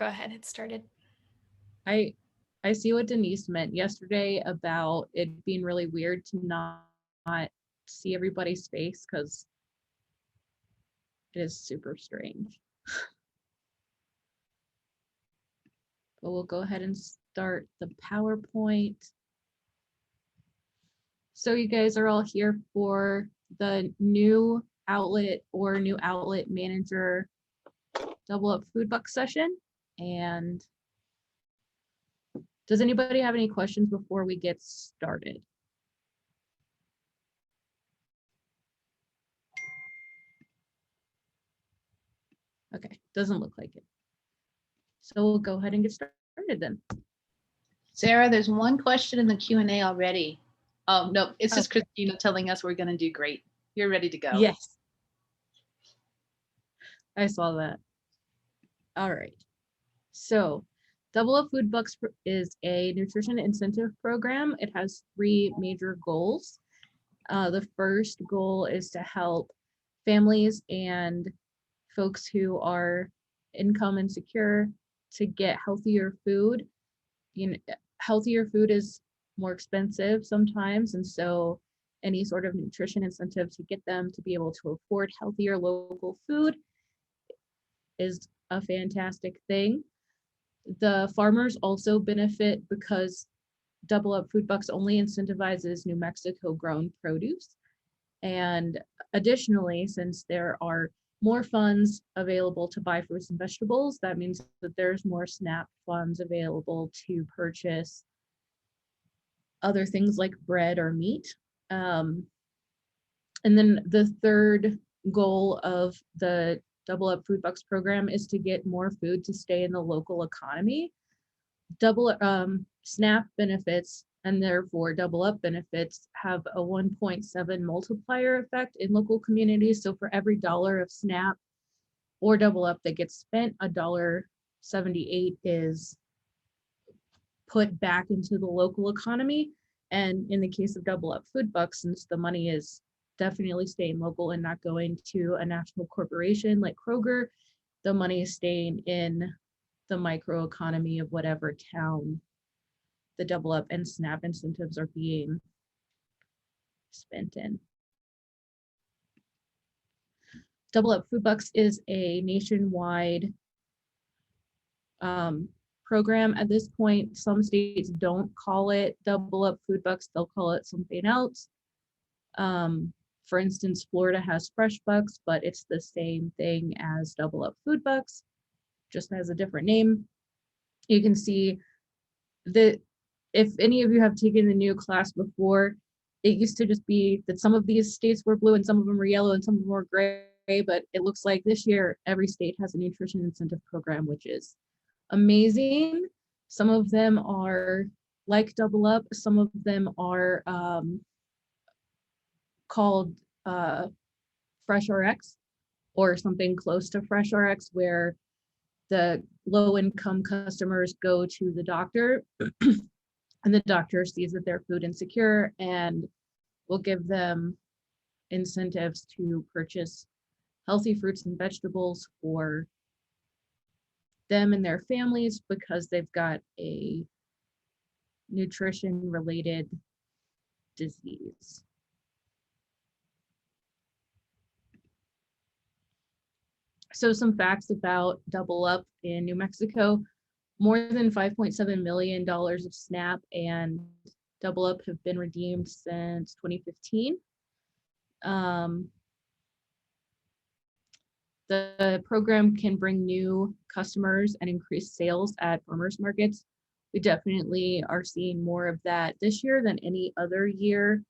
go ahead, it started. I see what Denise meant yesterday about it being really weird to not see everybody's face because it is super strange. But we'll go ahead and start the PowerPoint. So you guys are all here for the new outlet or new outlet manager double up food buck session. And does anybody have any questions before we get started? Okay, doesn't look like it. So we'll go ahead and get started then. Sarah, there's one question in the Q&A already. Oh, no, it's just Christina telling us we're going to do great. You're ready to go. Yes. I saw that. All right. So Double Up Food Bucks is a nutrition incentive program. It has 3 major goals. The first goal is to help families and folks who are income insecure to get healthier food. You know, healthier food is more expensive sometimes, and so any sort of nutrition incentive to get them to be able to afford healthier local food is a fantastic thing. The farmers also benefit because Double Up Food Bucks only incentivizes New Mexico grown produce. And additionally, since there are more funds available to buy fruits and vegetables, that means that there's more SNAP funds available to purchase other things like bread or meat. And then the third goal of the Double Up Food Bucks program is to get more food to stay in the local economy. SNAP benefits and therefore Double Up benefits have a 1.7 multiplier effect in local communities. So for every $1 of SNAP or Double Up that gets spent, $1.78 is put back into the local economy. And in the case of Double Up Food Bucks, since the money is definitely staying local and not going to a national corporation like Kroger, the money is staying in the micro economy of whatever town the Double Up and SNAP incentives are being spent in. Double Up Food Bucks is a nationwide program. At this point, some states don't call it Double Up Food Bucks, they'll call it something else. For instance, Florida has Fresh Bucks, but it's the same thing as Double Up Food Bucks, just has a different name. You can see that if any of you have taken the new class before, it used to just be that some of these states were blue and some of them were yellow and some of them were gray, but it looks like this year every state has a nutrition incentive program, which is amazing. Some of them are like Double Up, some of them are called Fresh RX or something close to Fresh RX, where the low-income customers go to the doctor and the doctor sees that they're food insecure and will give them incentives to purchase healthy fruits and vegetables for them and their families because they've got a nutrition-related disease. So some facts about Double Up in New Mexico: more than $5.7 million of SNAP and Double Up have been redeemed since 2015. The program can bring new customers and increase sales at farmers markets. We definitely are seeing more of that this year than any other year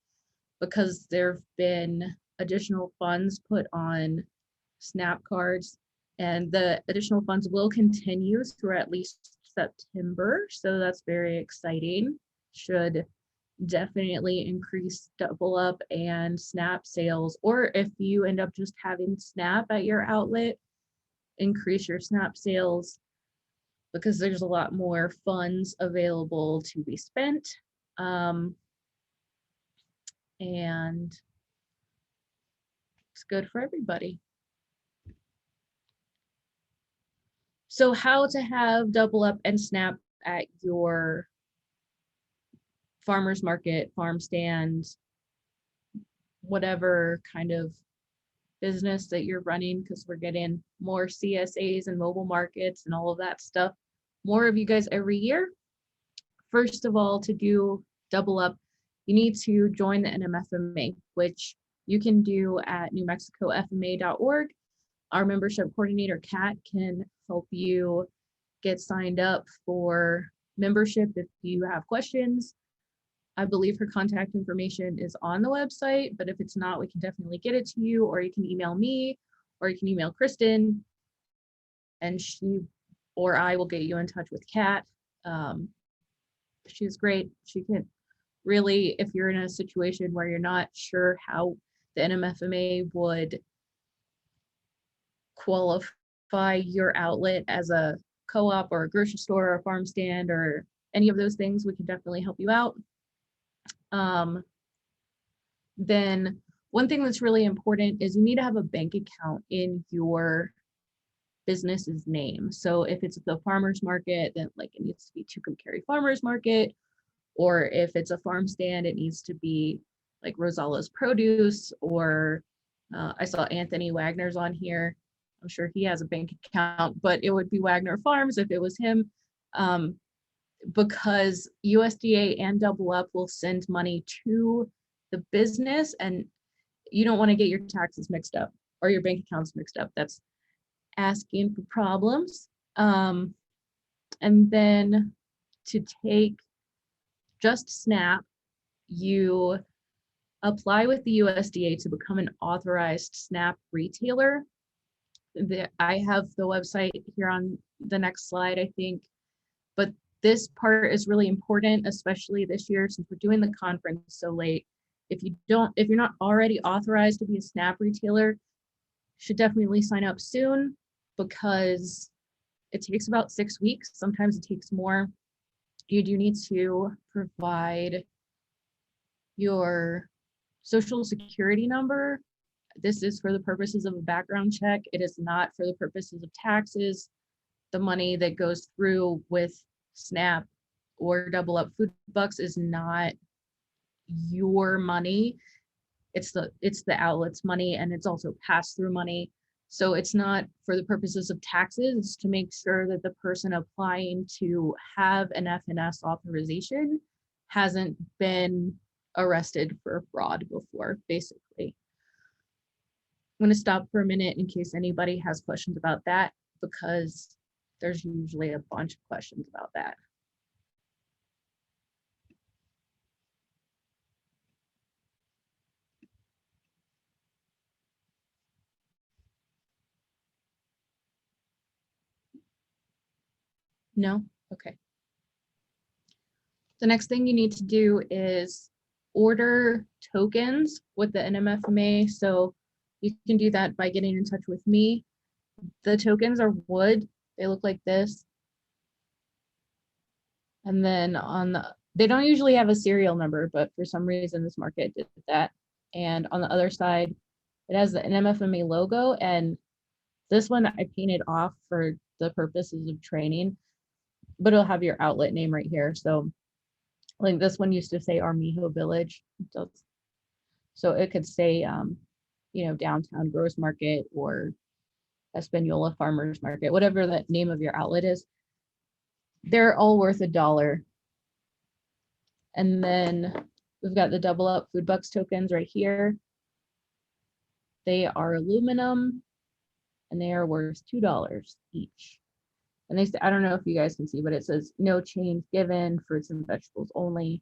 because there have been additional funds put on SNAP cards, and the additional funds will continue through at least September. So that's very exciting. Should definitely increase Double Up and SNAP sales, or if you end up just having SNAP at your outlet, increase your SNAP sales because there's a lot more funds available to be spent. And it's good for everybody. So how to have Double Up and SNAP at your farmer's market, farm stand, whatever kind of business that you're running, because we're getting more CSAs and mobile markets and all of that stuff. More of you guys every year. First of all, to do Double Up, you need to join the Nmfma, which you can do at newmexicofma.org. Our membership coordinator, Kat, can help you get signed up for membership if you have questions. I believe her contact information is on the website, but if it's not, we can definitely get it to you, or you can email me, or you can email Kristen, and she or I will get you in touch with Kat. She's great. She can really, if you're in a situation where you're not sure how the Nmfma would qualify your outlet as a co-op or a grocery store or a farm stand or any of those things, we can definitely help you out. Then one thing that's really important is you need to have a bank account in your business's name. So if it's the farmer's market, then like it needs to be Tucumcari Farmers Market, or if it's a farm stand, it needs to be like Rosala's Produce, or I saw Anthony Wagner's on here. I'm sure he has a bank account, but it would be Wagner Farms if it was him, because USDA and Double Up will send money to the business, and you don't want to get your taxes mixed up or your bank accounts mixed up. That's asking for problems. And then to take just SNAP, you apply with the USDA to become an authorized SNAP retailer. I have the website here on the next slide, I think, but this part is really important, especially this year since we're doing the conference so late. If you're not already authorized to be a SNAP retailer, should definitely sign up soon, because it takes about 6 weeks. Sometimes it takes more. You do need to provide your social security number. This is for the purposes of a background check. It is not for the purposes of taxes. The money that goes through with SNAP or Double Up Food Bucks is not your money. It's the outlet's money, and it's also pass-through money. So it's not for the purposes of taxes. It's to make sure that the person applying to have an FNS authorization hasn't been arrested for fraud before, basically. I'm going to stop for a minute in case anybody has questions about that, because there's usually a bunch of questions about that. No? Okay. The next thing you need to do is order tokens with the Nmfma. So you can do that by getting in touch with me. The tokens are wood. They look like this. And then they don't usually have a serial number, but for some reason this market did that. And on the other side, it has the Nmfma logo, and this one I painted off for the purposes of training, but it'll have your outlet name right here. So like this one used to say Armijo Village. So it could say, downtown Gross Market or Espanola Farmers Market, whatever the name of your outlet is. They're all worth $1. And then we've got the Double Up Food Bucks tokens right here. They are aluminum, and they are worth $2 each. And they say, I don't know if you guys can see, but it says no change given, fruits and vegetables only.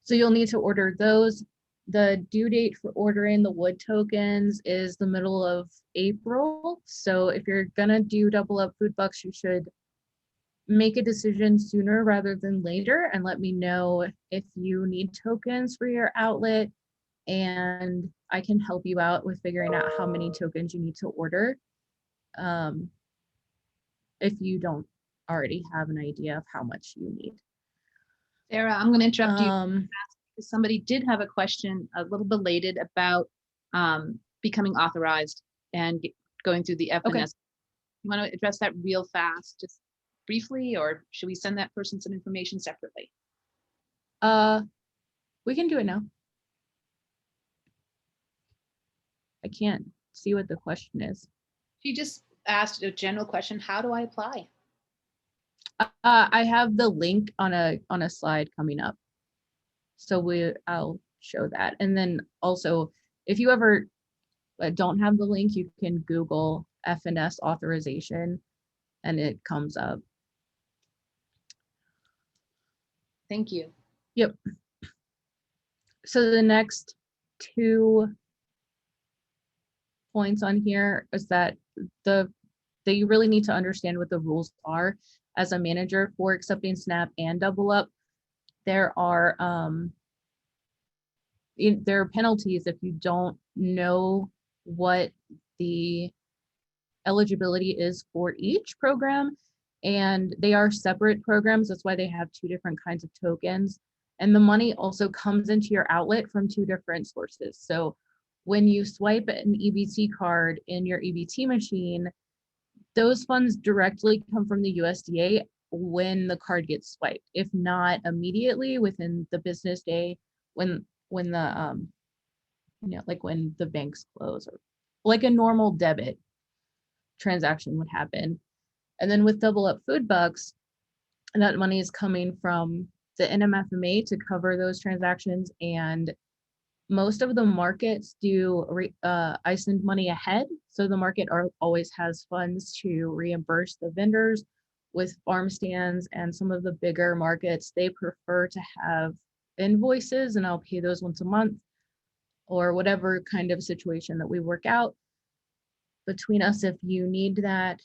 So you'll need to order those. The due date for ordering the wood tokens is the middle of April. So if you're gonna do Double Up Food Bucks, you should make a decision sooner rather than later, and let me know if you need tokens for your outlet, and I can help you out with figuring out how many tokens you need to order. If you don't already have an idea of how much you need. Sarah, I'm going to interrupt you. Because somebody did have a question, a little belated, about becoming authorized and going through the FNS. Okay. You want to address that real fast, just briefly, or should we send that person some information separately? We can do it now. I can't see what the question is. She just asked a general question. How do I apply? I have the link on a slide coming up. So I'll show that. And then also, if you ever don't have the link, you can Google FNS authorization and it comes up. Thank you. Yep. So the next 2 points on here is that you really need to understand what the rules are as a manager for accepting SNAP and double up. There are penalties if you don't know what the eligibility is for each program, and they are separate programs. That's why they have 2 different kinds of tokens. And the money also comes into your outlet from 2 different sources. So when you swipe an EBT card in your EBT machine, those funds directly come from the USDA when the card gets swiped, if not immediately within the business day when the like when the banks close, or like a normal debit transaction would happen. And then with double up food bucks, that money is coming from the Nmfma to cover those transactions, and most of the markets do I send money ahead, so the market always has funds to reimburse the vendors. With farm stands and some of the bigger markets, they prefer to have invoices, and I'll pay those once a month or whatever kind of situation that we work out between us if you need that.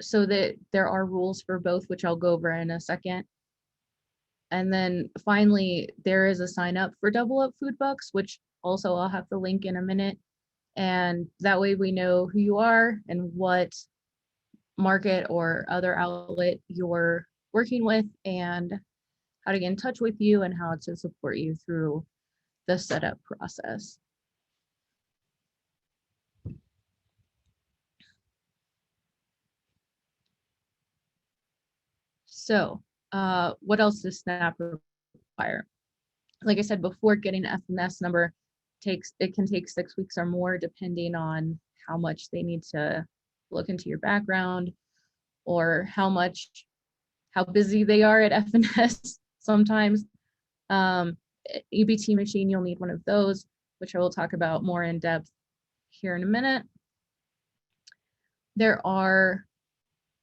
So that there are rules for both, which I'll go over in a second. And then finally, there is a sign up for double up food bucks, which also I'll have the link in a minute. And that way we know who you are and what market or other outlet you're working with, and how to get in touch with you and how to support you through the setup process. So what else does SNAP require? Like I said before, getting an FNS number can take 6 weeks or more, depending on how much they need to look into your background or how busy they are at FNS sometimes. Ebt machine, you'll need one of those, which I will talk about more in depth here in a minute. There are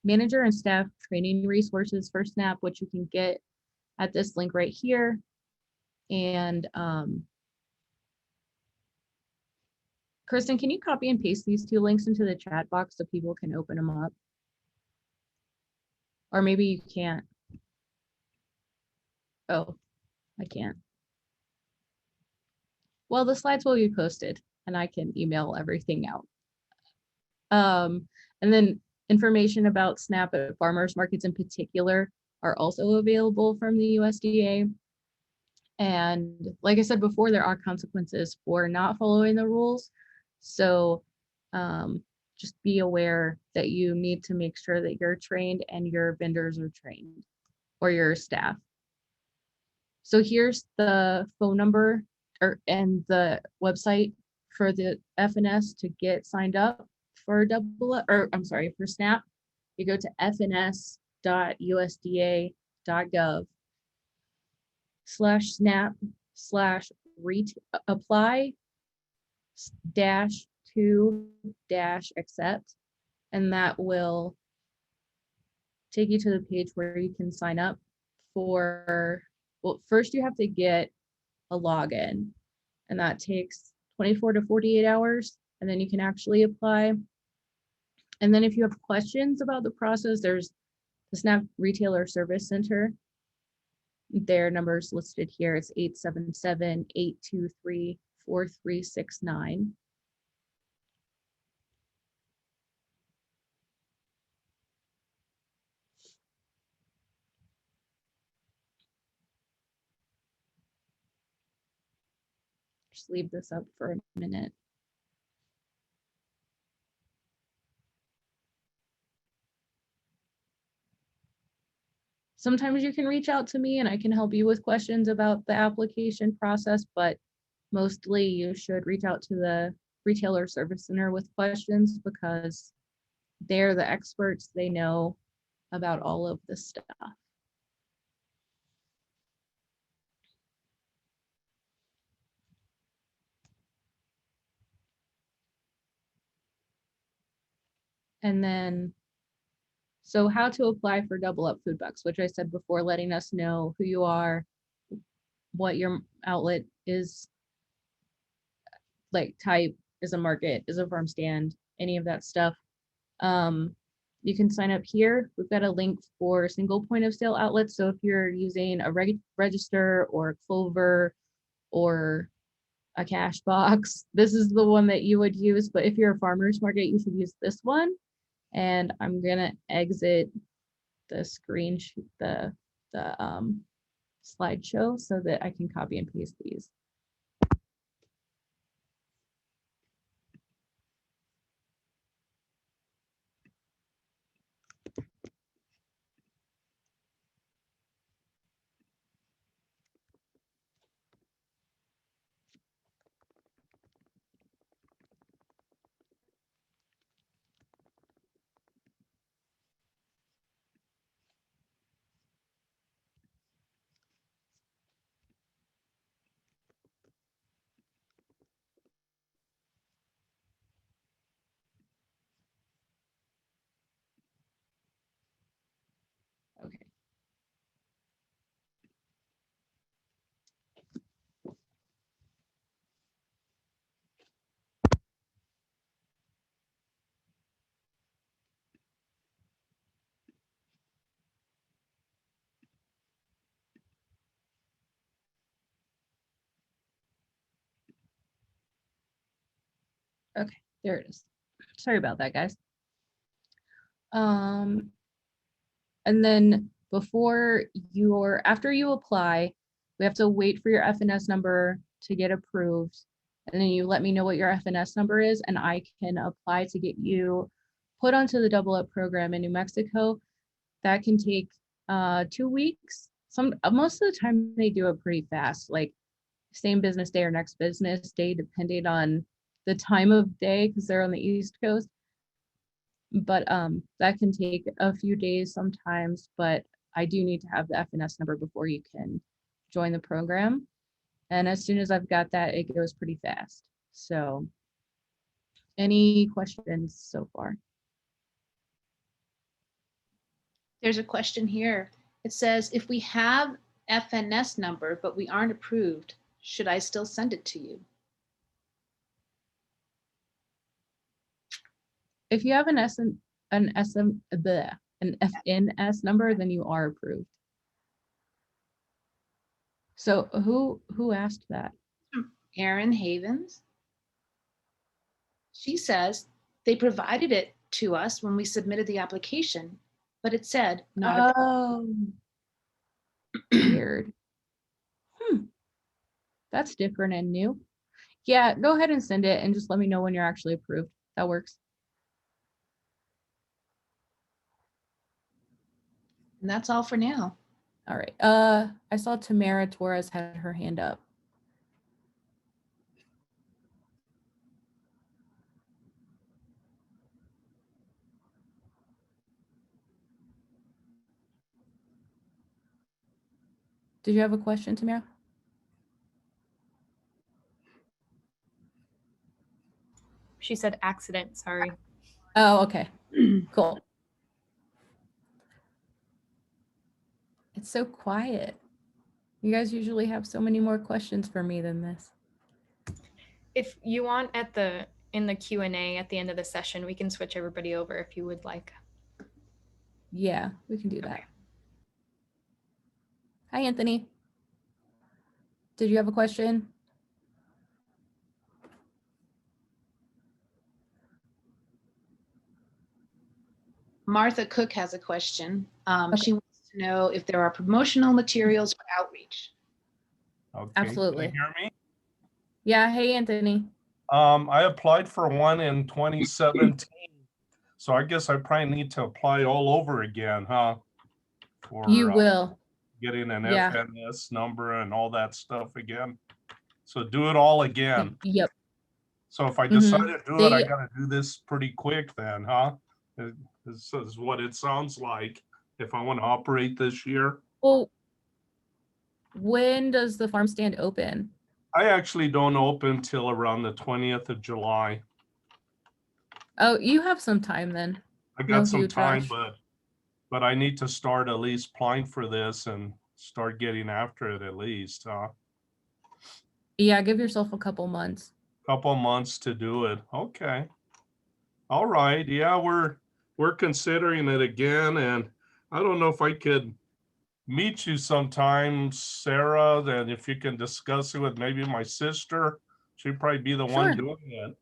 manager and staff training resources for SNAP, which you can get at this link right here. And Kristen, can you copy and paste these 2 links into the chat box so people can open them up? Or maybe you can't. Oh, I can't. Well, the slides will be posted and I can email everything out. And then information about SNAP at farmers markets in particular are also available from the USDA. And like I said before, there are consequences for not following the rules. So just be aware that you need to make sure that you're trained and your vendors are trained, or your staff. So here's the phone number and the website for the FNS to get signed up for for SNAP. You go to fns.usda.gov/snap/apply-to-accept, and that will take you to the page where you can sign up for, well, first you have to get a login, and that takes 24 to 48 hours, and then you can actually apply. And then if you have questions about the process, there's the SNAP Retailer Service Center. Their number is listed here. It's 877-823-4369. Just leave this up for a minute. sometimes you can reach out to me and I can help you with questions about the application process, but mostly you should reach out to the retailer service center with questions because they're the experts. They know about all of this stuff. And then, so how to apply for Double Up Food Bucks, which I said before, letting us know who you are, what your outlet is, like type, is a market, is a farm stand, any of that stuff. You can sign up here. We've got a link for single point of sale outlets. So if you're using a register or a Clover or a cash box, this is the one that you would use. But if you're a farmer's market, you should use this one. And I'm gonna exit the screen, the slideshow so that I can copy and paste these. Okay. Okay, there it is. Sorry about that, guys. And then after you apply, we have to wait for your FNS number to get approved. And then you let me know what your FNS number is, and I can apply to get you put onto the Double Up program in New Mexico. That can take 2 weeks. Most of the time they do it pretty fast, like same business day or next business day, depending on the time of day, because they're on the East Coast. But that can take a few days sometimes, but I do need to have the FNS number before you can join the program. And as soon as I've got that, it goes pretty fast. So any questions so far? There's a question here. It says, if we have FNS number, but we aren't approved, should I still send it to you? If you have an FNS number, then you are approved. So who asked that? Erin Havens. She says they provided it to us when we submitted the application, but it said not approved. Oh, weird. That's different and new. Yeah, go ahead and send it and just let me know when you're actually approved. That works. And that's all for now. All right. I saw Tamara Torres had her hand up. Did you have a question, Tamara? She said accident, sorry. Oh, okay. Cool. It's so quiet. You guys usually have so many more questions for me than this. If you want in the Q&A at the end of the session, we can switch everybody over if you would like. Yeah, we can do that. Hi, Anthony. Did you have a question? Martha Cook has a question. Okay. She wants to know if there are promotional materials for outreach. Okay. Absolutely. Can you hear me? Yeah. Hey, Anthony. I applied for one in 2017. So I guess I probably need to apply all over again, huh? for You will. getting an Yeah. FNS number and all that stuff again. So do it all again. Yep. So if I Mhm. decide to do it, I They- gotta do this pretty quick then, huh? This is what it sounds like if I want to operate this year. Well, when does the farm stand open? I actually don't open till around the 20th of July. Oh, you have some time then. I No got some huge time, rush. but I need to start at least applying for this and start getting after it at least, huh? Yeah, give yourself a couple months. Couple months to do it. Okay. All right. Yeah, we're considering it again, and I don't know if I could meet you sometime, Sarah, and if you can discuss it with maybe my sister. She'd probably be the one Sure. doing it.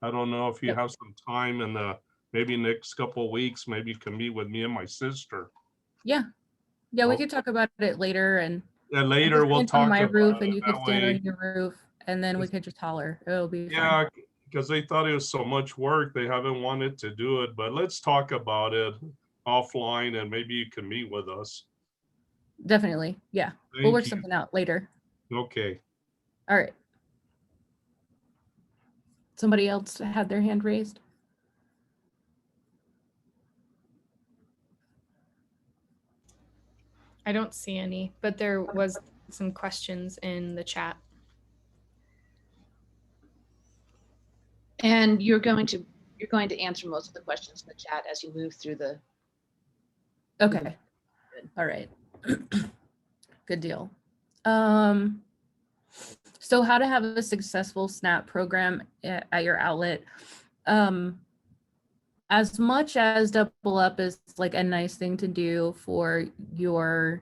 I don't know if you Yep. have some time in the maybe next couple of weeks, maybe you can meet with me and my sister. Yeah. Yeah, we Okay. could talk about it later, and And I later could we'll stand on talk my about roof it and you could that stand way. on your roof, and then we could just holler. It'll be fun. Yeah, because they thought it was so much work. They haven't wanted to do it, but let's talk about it offline and maybe you can meet with us. Definitely. Yeah. We'll Thank work you. something out later. Okay. All right. Somebody else had their hand raised. I don't see any, but there was some questions in the chat. And you're going to answer most of the questions in the chat as you move through the. Okay. All right. Good deal. So how to have a successful SNAP program at your outlet. As much as Double Up is like a nice thing to do for your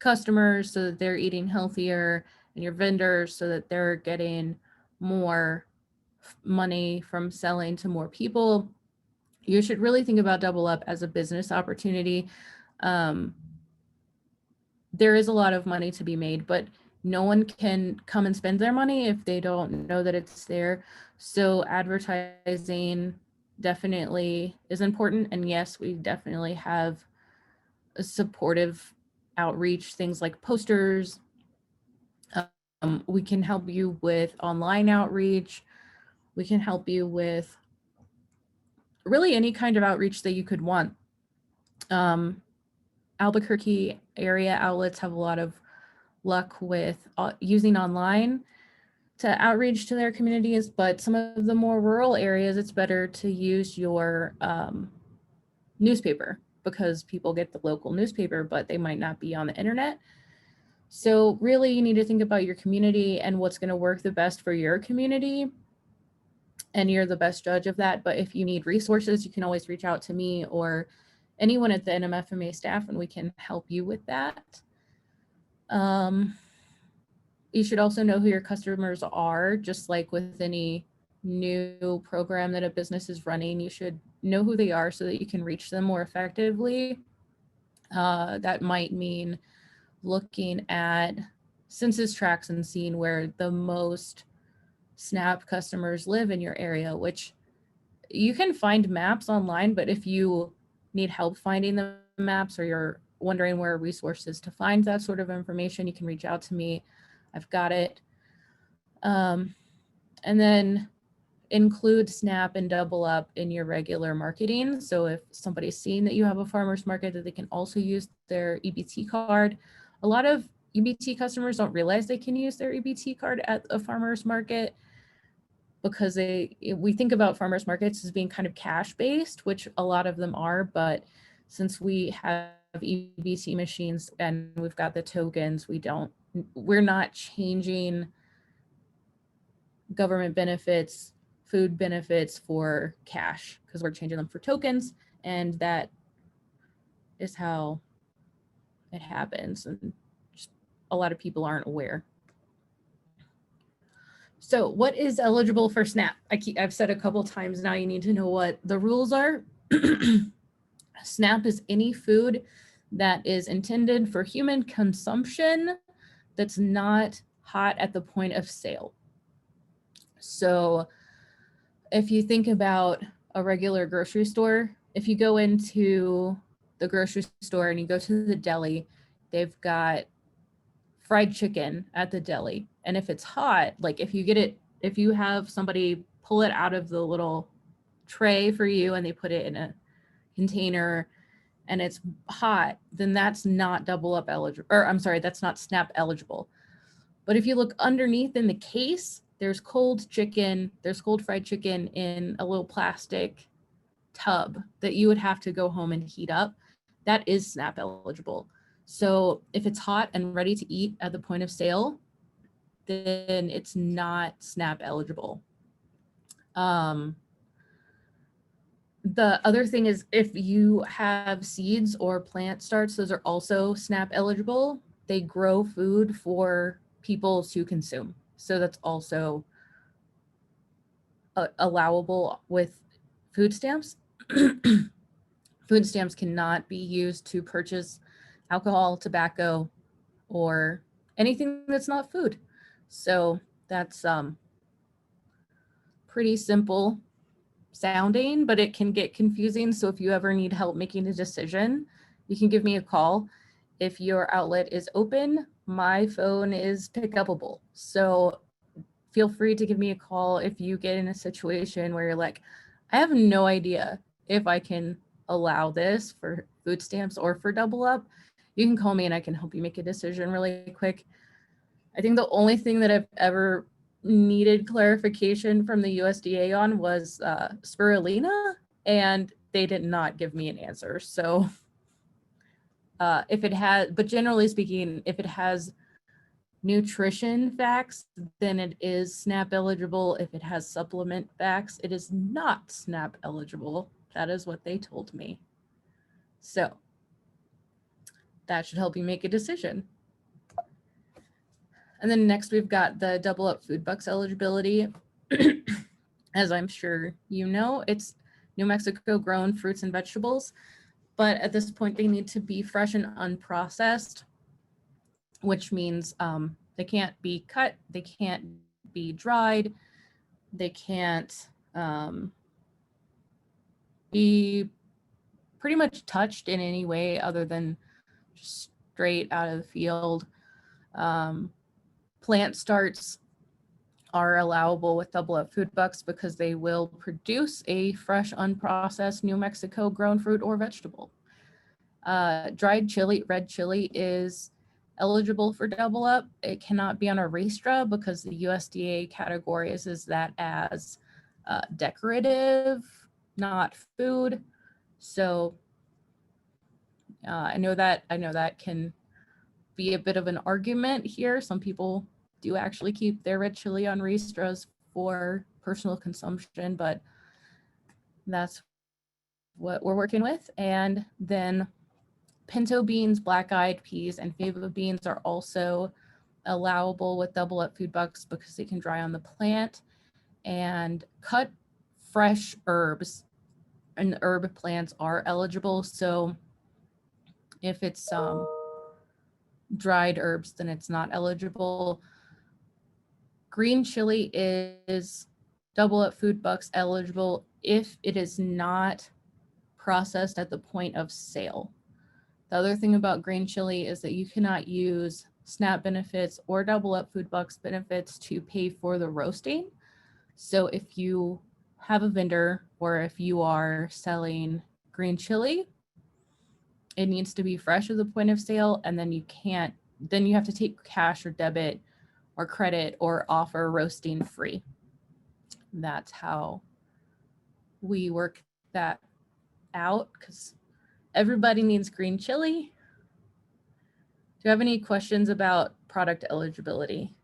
customers so that they're eating healthier, and your vendors so that they're getting more money from selling to more people, you should really think about Double Up as a business opportunity. There is a lot of money to be made, but no one can come and spend their money if they don't know that it's there. So advertising definitely is important. And yes, we definitely have a supportive outreach, things like posters. We can help you with online outreach. We can help you with really any kind of outreach that you could want. Albuquerque area outlets have a lot of luck with using online to outreach to their communities, but some of the more rural areas, it's better to use your newspaper because people get the local newspaper, but they might not be on the internet. So really you need to think about your community and what's going to work the best for your community. And you're the best judge of that. But if you need resources, you can always reach out to me or anyone at the Nmfma staff, and we can help you with that. You should also know who your customers are, just like with any new program that a business is running. You should know who they are so that you can reach them more effectively. That might mean looking at census tracts and seeing where the most SNAP customers live in your area, which you can find maps online, but if you need help finding the maps or you're wondering where resources to find that sort of information, you can reach out to me. I've got it. And then include SNAP and Double Up in your regular marketing. So if somebody's seeing that you have a farmer's market, that they can also use their EBT card. A lot of EBT customers don't realize they can use their EBT card at a farmer's market because we think about farmers markets as being kind of cash based, which a lot of them are, but since we have Ebt machines and we've got the tokens, we're not changing government benefits, food benefits for cash because we're changing them for tokens, and that is how it happens, and just a lot of people aren't aware. So what is eligible for SNAP? I've said a couple times now, you need to know what the rules are. SNAP is any food that is intended for human consumption that's not hot at the point of sale. So if you think about a regular grocery store, if you go into the grocery store and you go to the deli, they've got fried chicken at the deli. And if it's hot, like if you have somebody pull it out of the little tray for you and they put it in a container and it's hot, then that's not double up eligible, or I'm sorry, that's not SNAP eligible. But if you look underneath in the case, there's cold fried chicken in a little plastic tub that you would have to go home and heat up. That is SNAP eligible. So if it's hot and ready to eat at the point of sale, then it's not SNAP eligible. The other thing is if you have seeds or plant starts, those are also SNAP eligible. They grow food for people to consume. So that's also allowable with food stamps. Food stamps cannot be used to purchase alcohol, tobacco, or anything that's not food. So that's pretty simple sounding, but it can get confusing. So if you ever need help making a decision, you can give me a call. If your outlet is open, my phone is pick-upable. So feel free to give me a call if you get in a situation where you're like, I have no idea if I can allow this for food stamps or for double up. You can call me and I can help you make a decision really quick. I think the only thing that I've ever needed clarification from the USDA on was spirulina, and they did not give me an answer. So if it has, but generally speaking, if it has nutrition facts, then it is SNAP eligible. If it has supplement facts, it is not SNAP eligible. That is what they told me. So that should help you make a decision. And then next we've got the double up food bucks eligibility. As I'm sure you know, it's New Mexico grown fruits and vegetables, but at this point they need to be fresh and unprocessed, which means they can't be cut, they can't be dried, they can't be pretty much touched in any way other than just straight out of the field. Plant starts are allowable with double up food bucks because they will produce a fresh, unprocessed New Mexico grown fruit or vegetable. Dried chili, red chili is eligible for double up. It cannot be on a raistra because the USDA categorizes that as decorative, not food. So I know that can be a bit of an argument here. Some people do actually keep their red chili on raistras for personal consumption, but that's what we're working with. And then pinto beans, black-eyed peas, and fava beans are also allowable with double up food bucks because they can dry on the plant. And cut fresh herbs and herb plants are eligible. So if it's dried herbs, then it's not eligible. Green chili is double up food bucks eligible if it is not processed at the point of sale. The other thing about green chili is that you cannot use SNAP benefits or double up food bucks benefits to pay for the roasting. So if you have a vendor or if you are selling green chili, it needs to be fresh at the point of sale, and then you have to take cash or debit or credit or offer roasting free. That's how we work that out because everybody needs green chili. Do you have any questions about product eligibility?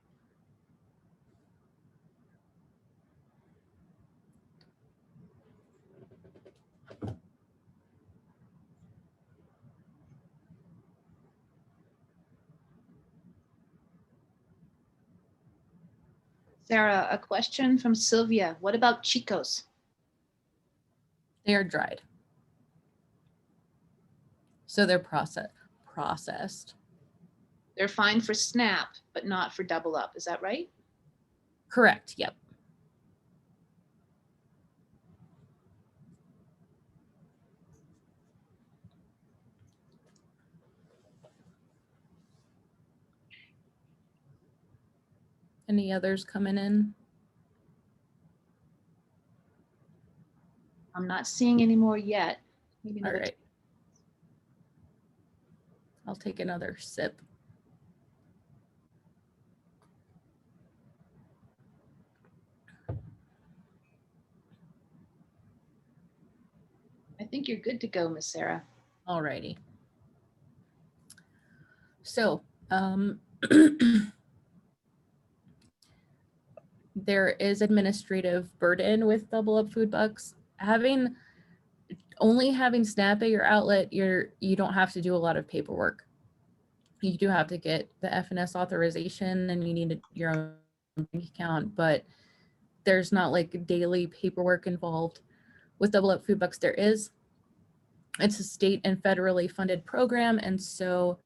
Sarah, a question from Sylvia. What about Chicos? They are dried. So they're processed. They're fine for SNAP, but not for double up. Is that right? Correct, yep. Any others coming in? I'm not seeing any more yet. Maybe All another. right. I'll take another sip. I think you're good to go, Miss Sarah. All righty. So, there is administrative burden with Double Up Food Bucks. Only having SNAP at your outlet, you don't have to do a lot of paperwork. You do have to get the FNS authorization and you need your own bank account, but there's not like daily paperwork involved. With Double Up Food Bucks, there is. It's a state and federally funded program, and so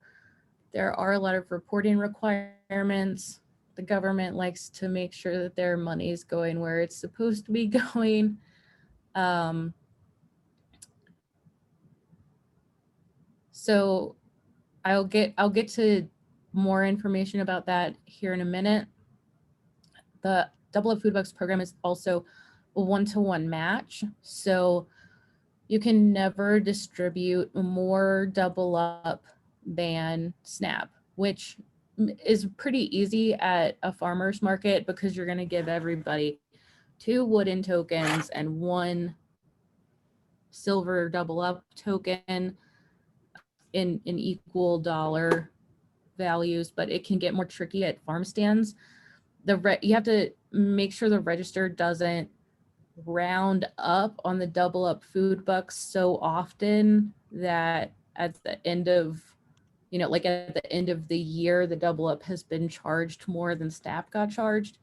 there are a lot of reporting requirements. The government likes to make sure that their money is going where it's supposed to be going. So I'll get to more information about that here in a minute. The Double Up Food Bucks program is also a one-to-one match. So you can never distribute more Double Up than SNAP, which is pretty easy at a farmer's market because you're going to give everybody 2 wooden tokens and 1 silver Double Up token in equal dollar values, but it can get more tricky at farm stands. You have to make sure the register doesn't round up on the Double Up Food Bucks so often that at the end of, like at the end of the year, the Double Up has been charged more than SNAP got charged.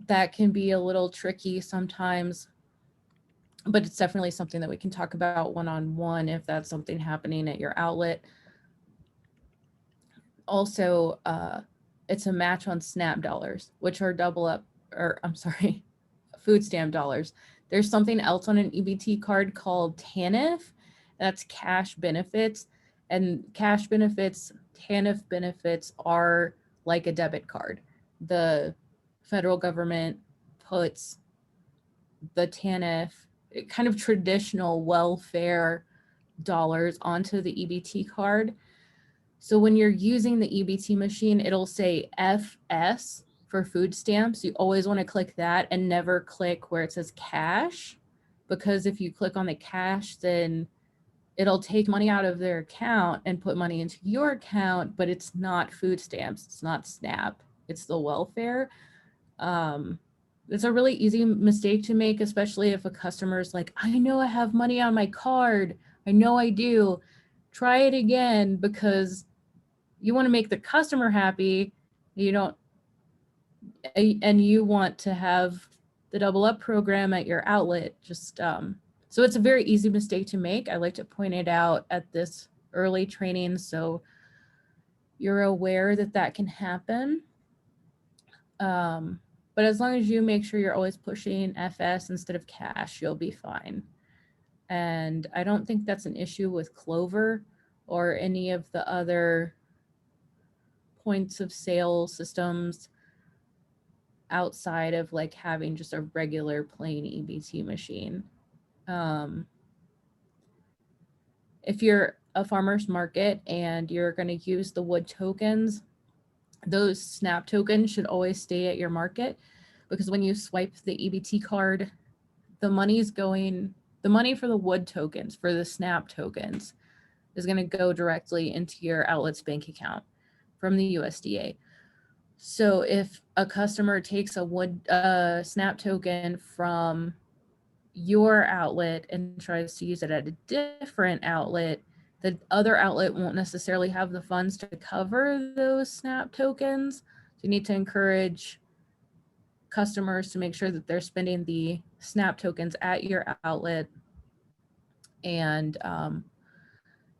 That can be a little tricky sometimes, but it's definitely something that we can talk about one-on-one if that's something happening at your outlet. Also, it's a match on SNAP dollars, which are food stamp dollars. There's something else on an EBT card called TANF. That's cash benefits. And cash benefits, TANF benefits are like a debit card. The federal government puts the TANF, kind of traditional welfare dollars onto the EBT card. So when you're using the EBT machine, it'll say FS for food stamps. You always want to click that and never click where it says cash, because if you click on the cash, then it'll take money out of their account and put money into your account, but it's not food stamps. It's not SNAP. It's the welfare. It's a really easy mistake to make, especially if a customer's like, I know I have money on my card. I know I do. Try it again, because you want to make the customer happy. And you want to have the Double Up program at your outlet. So it's a very easy mistake to make. I like to point it out at this early training so you're aware that can happen. But as long as you make sure you're always pushing FS instead of cash, you'll be fine. And I don't think that's an issue with Clover or any of the other points of sale systems outside of like having just a regular plain EBT machine. If you're a farmer's market and you're going to use the wood tokens, those SNAP tokens should always stay at your market, because when you swipe the EBT card, the money for the wood tokens, for the SNAP tokens, is going to go directly into your outlet's bank account from the USDA. So if a customer takes a wood SNAP token from your outlet and tries to use it at a different outlet, the other outlet won't necessarily have the funds to cover those SNAP tokens. So you need to encourage customers to make sure that they're spending the SNAP tokens at your outlet. And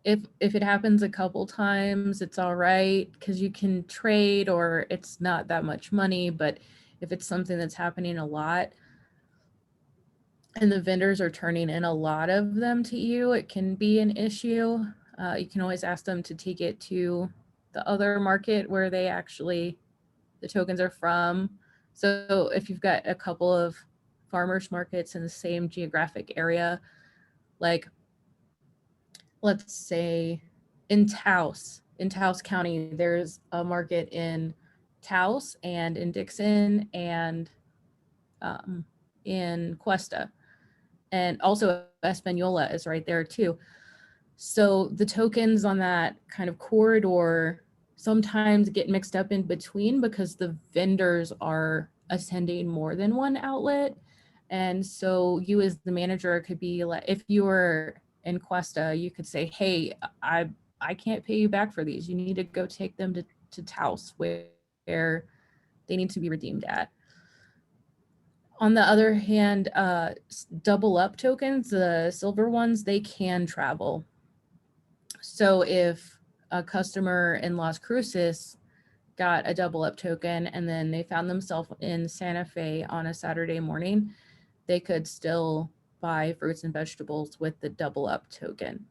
if it happens a couple times, it's all right, because you can trade, or it's not that much money. But if it's something that's happening a lot and the vendors are turning in a lot of them to you, it can be an issue. You can always ask them to take it to the other market where they actually the tokens are from. So if you've got a couple of farmers markets in the same geographic area, like let's say in Taos County, there's a market in Taos and in Dixon and in Cuesta. And also Espanola is right there too. So the tokens on that kind of corridor sometimes get mixed up in between because the vendors are attending more than one outlet. And so you as the manager could be like, if you were in Cuesta, you could say, hey, I can't pay you back for these. You need to go take them to Taos where they need to be redeemed at. On the other hand, double up tokens, the silver ones, they can travel. So if a customer in Las Cruces got a double up token and then they found themselves in Santa Fe on a Saturday morning, they could still buy fruits and vegetables with the double up token.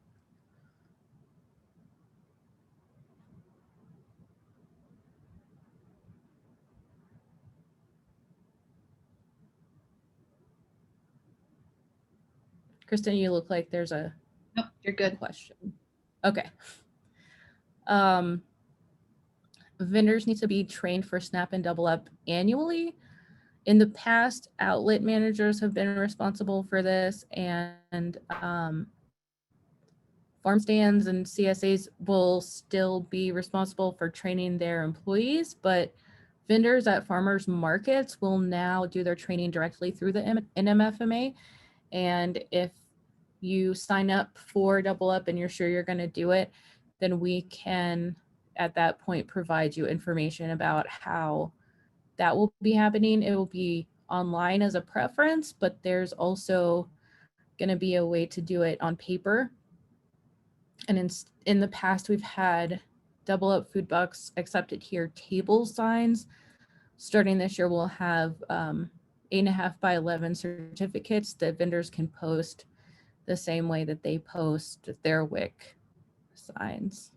Kristen, you look like there's a Nope, you're good. question. Okay. Vendors need to be trained for SNAP and double up annually. In the past, outlet managers have been responsible for this, and farm stands and CSAs will still be responsible for training their employees, but vendors at farmers markets will now do their training directly through the Nmfma. And if you sign up for double up and you're sure you're going to do it, then we can at that point provide you information about how that will be happening. It will be online as a preference, but there's also going to be a way to do it on paper. And in the past, we've had double up food bucks accepted here table signs. Starting this year, we'll have 8.5 by 11 certificates that vendors can post the same way that they post their WIC signs.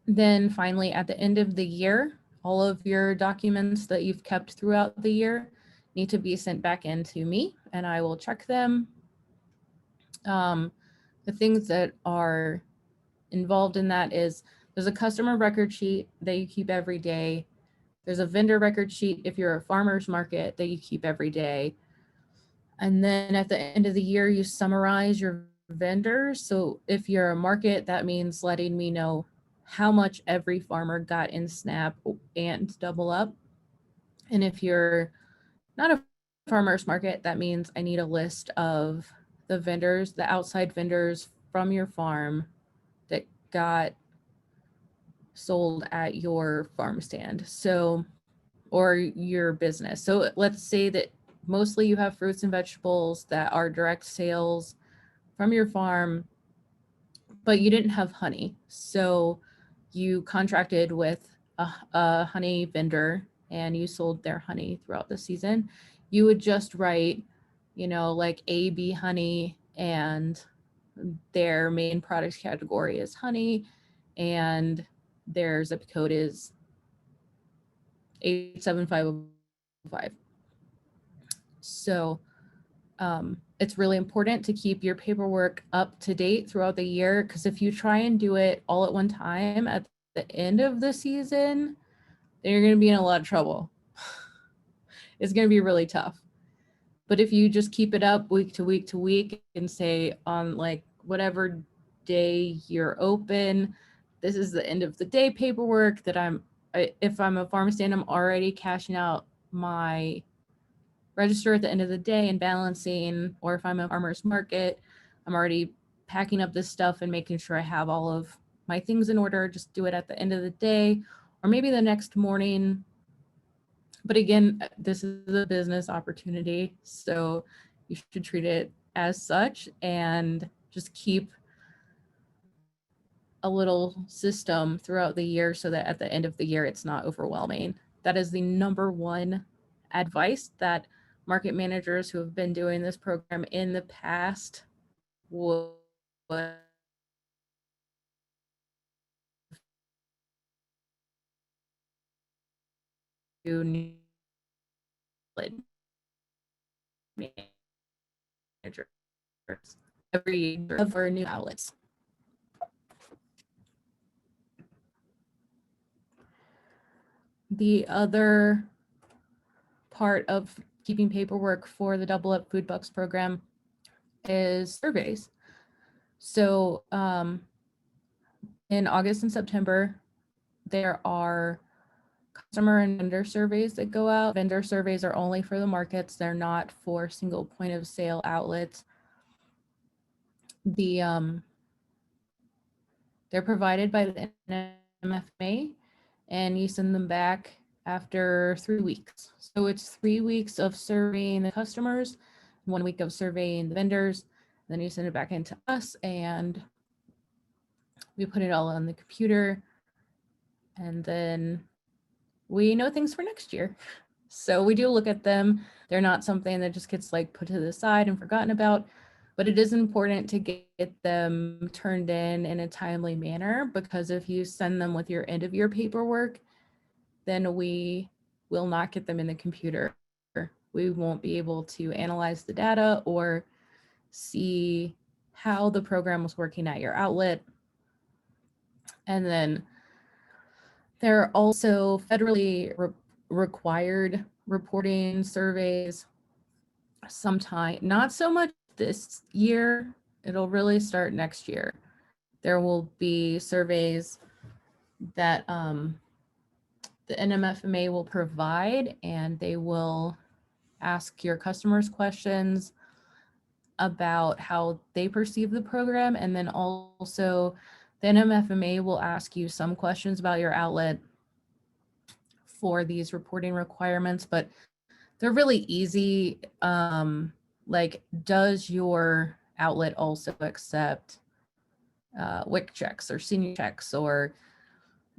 Then finally, at the end of the year, all of your documents that you've kept throughout the year need to be sent back in to me and I will check them. The things that are involved in that is there's a customer record sheet that you keep every day. There's a vendor record sheet if you're a farmer's market that you keep every day. And then at the end of the year, you summarize your vendors. So if you're a market, that means letting me know how much every farmer got in SNAP and double up. And if you're not a farmer's market, that means I need a list of the vendors, the outside vendors from your farm that got sold at your farm stand. So, or your business. So let's say that mostly you have fruits and vegetables that are direct sales from your farm, but you didn't have honey. So you contracted with a honey vendor and you sold their honey throughout the season. You would just write, like AB honey, and their main products category is honey, and their zip code is 87505. So it's really important to keep your paperwork up to date throughout the year, because if you try and do it all at one time at the end of the season, then you're going to be in a lot of trouble. It's going to be really tough. But if you just keep it up week to week to week and say on like whatever day you're open, this is the end of the day paperwork that if I'm a farm stand, I'm already cashing out my register at the end of the day and balancing, or if I'm a farmer's market, I'm already packing up this stuff and making sure I have all of my things in order. Just do it at the end of the day or maybe the next morning. But again, this is a business opportunity, so you should treat it as such and just keep a little system throughout the year so that at the end of the year, it's not overwhelming. That is the number one advice that market managers who have been doing this program in the past would new managers every year of our new outlets. The other part of keeping paperwork for the Double Up Food Bucks program is surveys. So in August and September, there are customer and vendor surveys that go out. Vendor surveys are only for the markets. They're not for single point of sale outlets. They're provided by the Nmfma, and you send them back after 3 weeks. So it's 3 weeks of surveying the customers, 1 week of surveying the vendors, then you send it back into us and we put it all on the computer, and then we know things for next year. So we do look at them. They're not something that just gets like put to the side and forgotten about, but it is important to get them turned in a timely manner, because if you send them with your end of year paperwork, then we will not get them in the computer. We won't be able to analyze the data or see how the program was working at your outlet. And then there are also federally required reporting surveys sometime, not so much this year, it'll really start next year. There will be surveys that the Nmfma will provide, and they will ask your customers questions about how they perceive the program. And then also the Nmfma will ask you some questions about your outlet for these reporting requirements, but they're really easy. Like, does your outlet also accept WIC checks or senior checks, or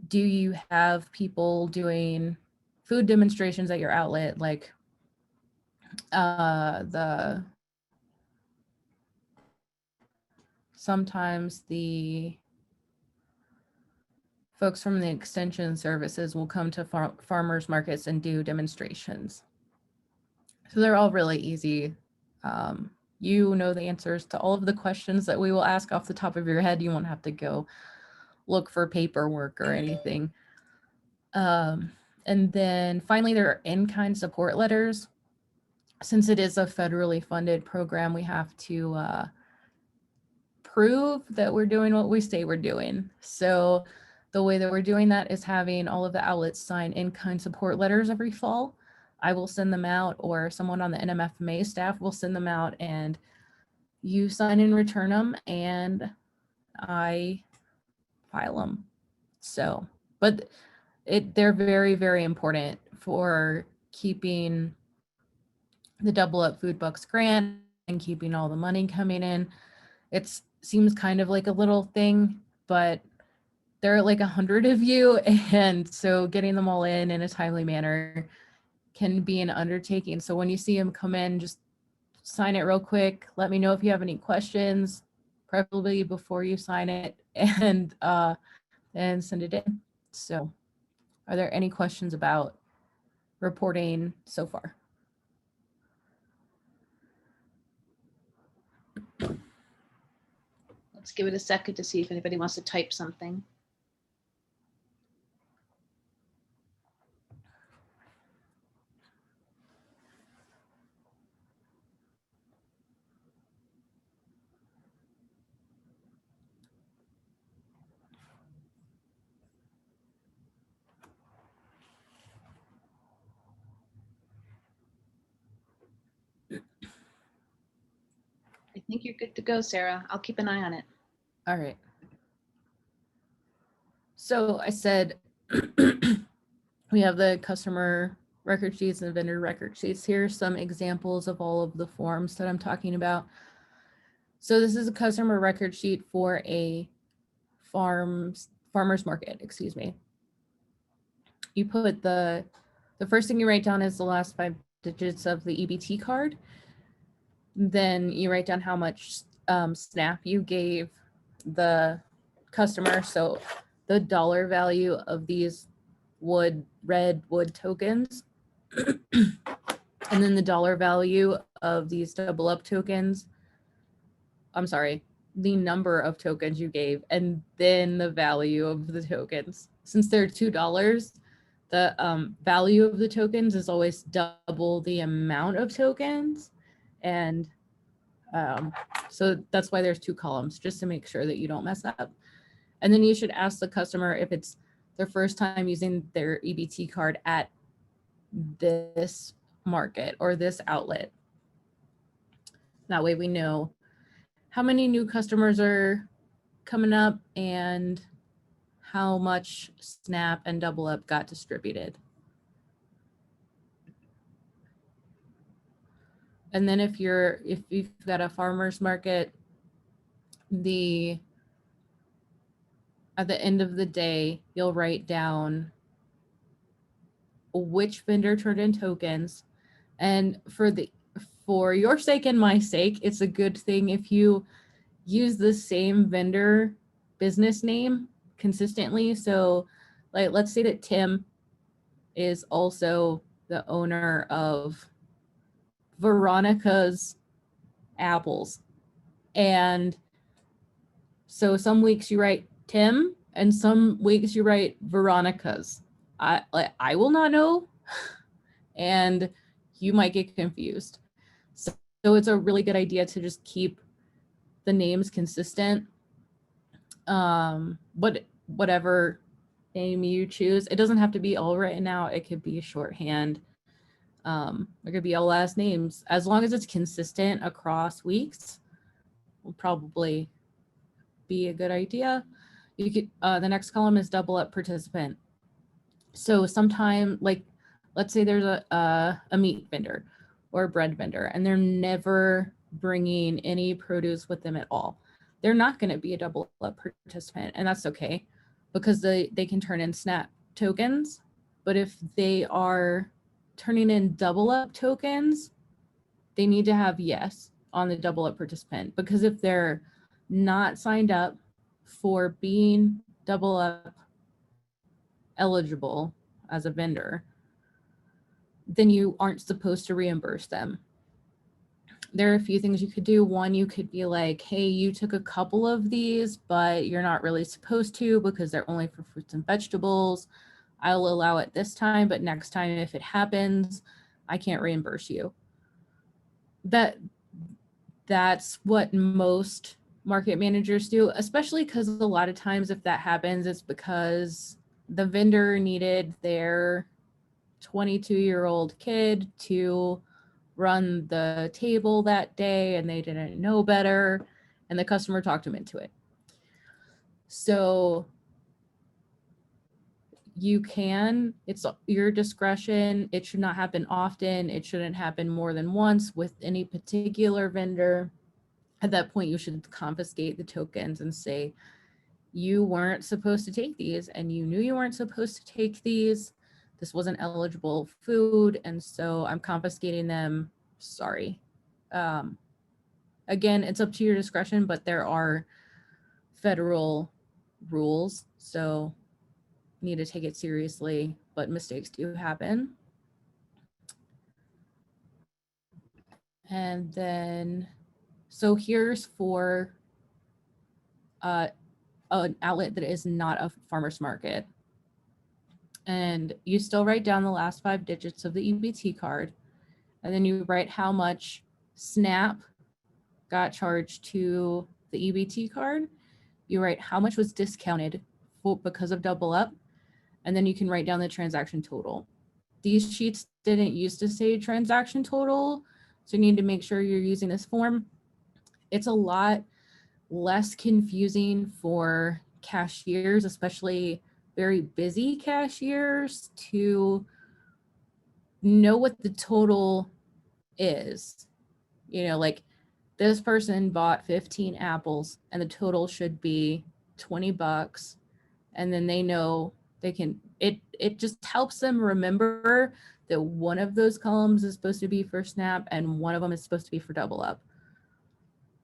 do you have people doing food demonstrations at your outlet? Like sometimes the folks from the extension services will come to farmers markets and do demonstrations. So they're all really easy. You know the answers to all of the questions that we will ask off the top of your head. You won't have to go look for paperwork or anything. And then finally, there are in-kind support letters. Since it is a federally funded program, we have to prove that we're doing what we say we're doing. So the way that we're doing that is having all of the outlets sign in-kind support letters every fall. I will send them out, or someone on the Nmfma staff will send them out, and you sign and return them, and I file them. So, but they're very, very important for keeping the Double Up Food Bucks grant and keeping all the money coming in. It seems kind of like a little thing, but there are like 100 of you, and so getting them all in a timely manner can be an undertaking. So when you see them come in, just sign it real quick. Let me know if you have any questions, preferably before you sign it, and send it in. So are there any questions about reporting so far? Let's give it a second to see if anybody wants to type something. I think you're good to go, Sarah. I'll keep an eye on it. All right. So I said we have the customer record sheets and the vendor record sheets. Here are some examples of all of the forms that I'm talking about. So this is a customer record sheet for a farmer's market, excuse me. You put the first thing you write down is the last 5 digits of the EBT card. Then you write down how much SNAP you gave the customer. So the dollar value of these red wood tokens. And then the dollar value of these double up tokens. I'm sorry, the number of tokens you gave, and then the value of the tokens. Since they're $2, the value of the tokens is always double the amount of tokens. And so that's why there's 2 columns, just to make sure that you don't mess up. And then you should ask the customer if it's their first time using their EBT card at this market or this outlet. That way we know how many new customers are coming up and how much SNAP and double up got distributed. And then if you've got a farmer's market, at the end of the day, you'll write down which vendor turned in tokens. And for your sake and my sake, it's a good thing if you use the same vendor business name consistently. So like, let's say that Tim is also the owner of Veronica's apples. And so some weeks you write Tim and some weeks you write Veronica's. I will not know, and you might get confused. So it's a really good idea to just keep the names consistent. But whatever name you choose, it doesn't have to be all written out. It could be shorthand. It could be all last names. As long as it's consistent across weeks, will probably be a good idea. You could the next column is double up participant. So sometime, like, let's say there's a meat vendor or a bread vendor, and they're never bringing any produce with them at all. They're not going to be a double up participant, and that's okay because they can turn in SNAP tokens. But if they are turning in double up tokens, they need to have yes on the double up participant, because if they're not signed up for being double up eligible as a vendor, then you aren't supposed to reimburse them. There are a few things you could do. One, you could be like, hey, you took a couple of these, but you're not really supposed to because they're only for fruits and vegetables. I'll allow it this time, but next time if it happens, I can't reimburse you. That's what most market managers do, especially because a lot of times if that happens, it's because the vendor needed their 22-year-old kid to run the table that day and they didn't know better, and the customer talked them into it. So it's your discretion. It should not happen often. It shouldn't happen more than once with any particular vendor. At that point, you should confiscate the tokens and say, you weren't supposed to take these, and you knew you weren't supposed to take these. This wasn't eligible food, and so I'm confiscating them. Sorry. Again, it's up to your discretion, but there are federal rules, so you need to take it seriously, but mistakes do happen. And then, so here's for an outlet that is not a farmer's market. And you still write down the last 5 digits of the EBT card, and then you write how much SNAP got charged to the EBT card. You write how much was discounted because of double up, and then you can write down the transaction total. These sheets didn't used to say transaction total, so you need to make sure you're using this form. It's a lot less confusing for cashiers, especially very busy cashiers, to know what the total is. You know, like this person bought 15 apples and the total should be $20, and then they know they can, it just helps them remember that one of those columns is supposed to be for SNAP and one of them is supposed to be for double up.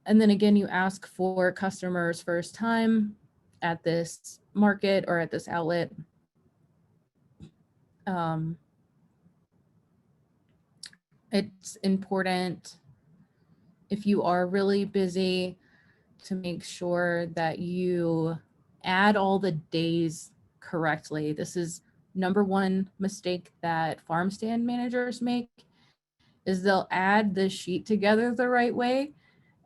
And then again, you ask for customers first time at this market or at this outlet. Um, it's important if you are really busy to make sure that you add all the days correctly. This is number one mistake that farm stand managers make is they'll add the sheet together the right way,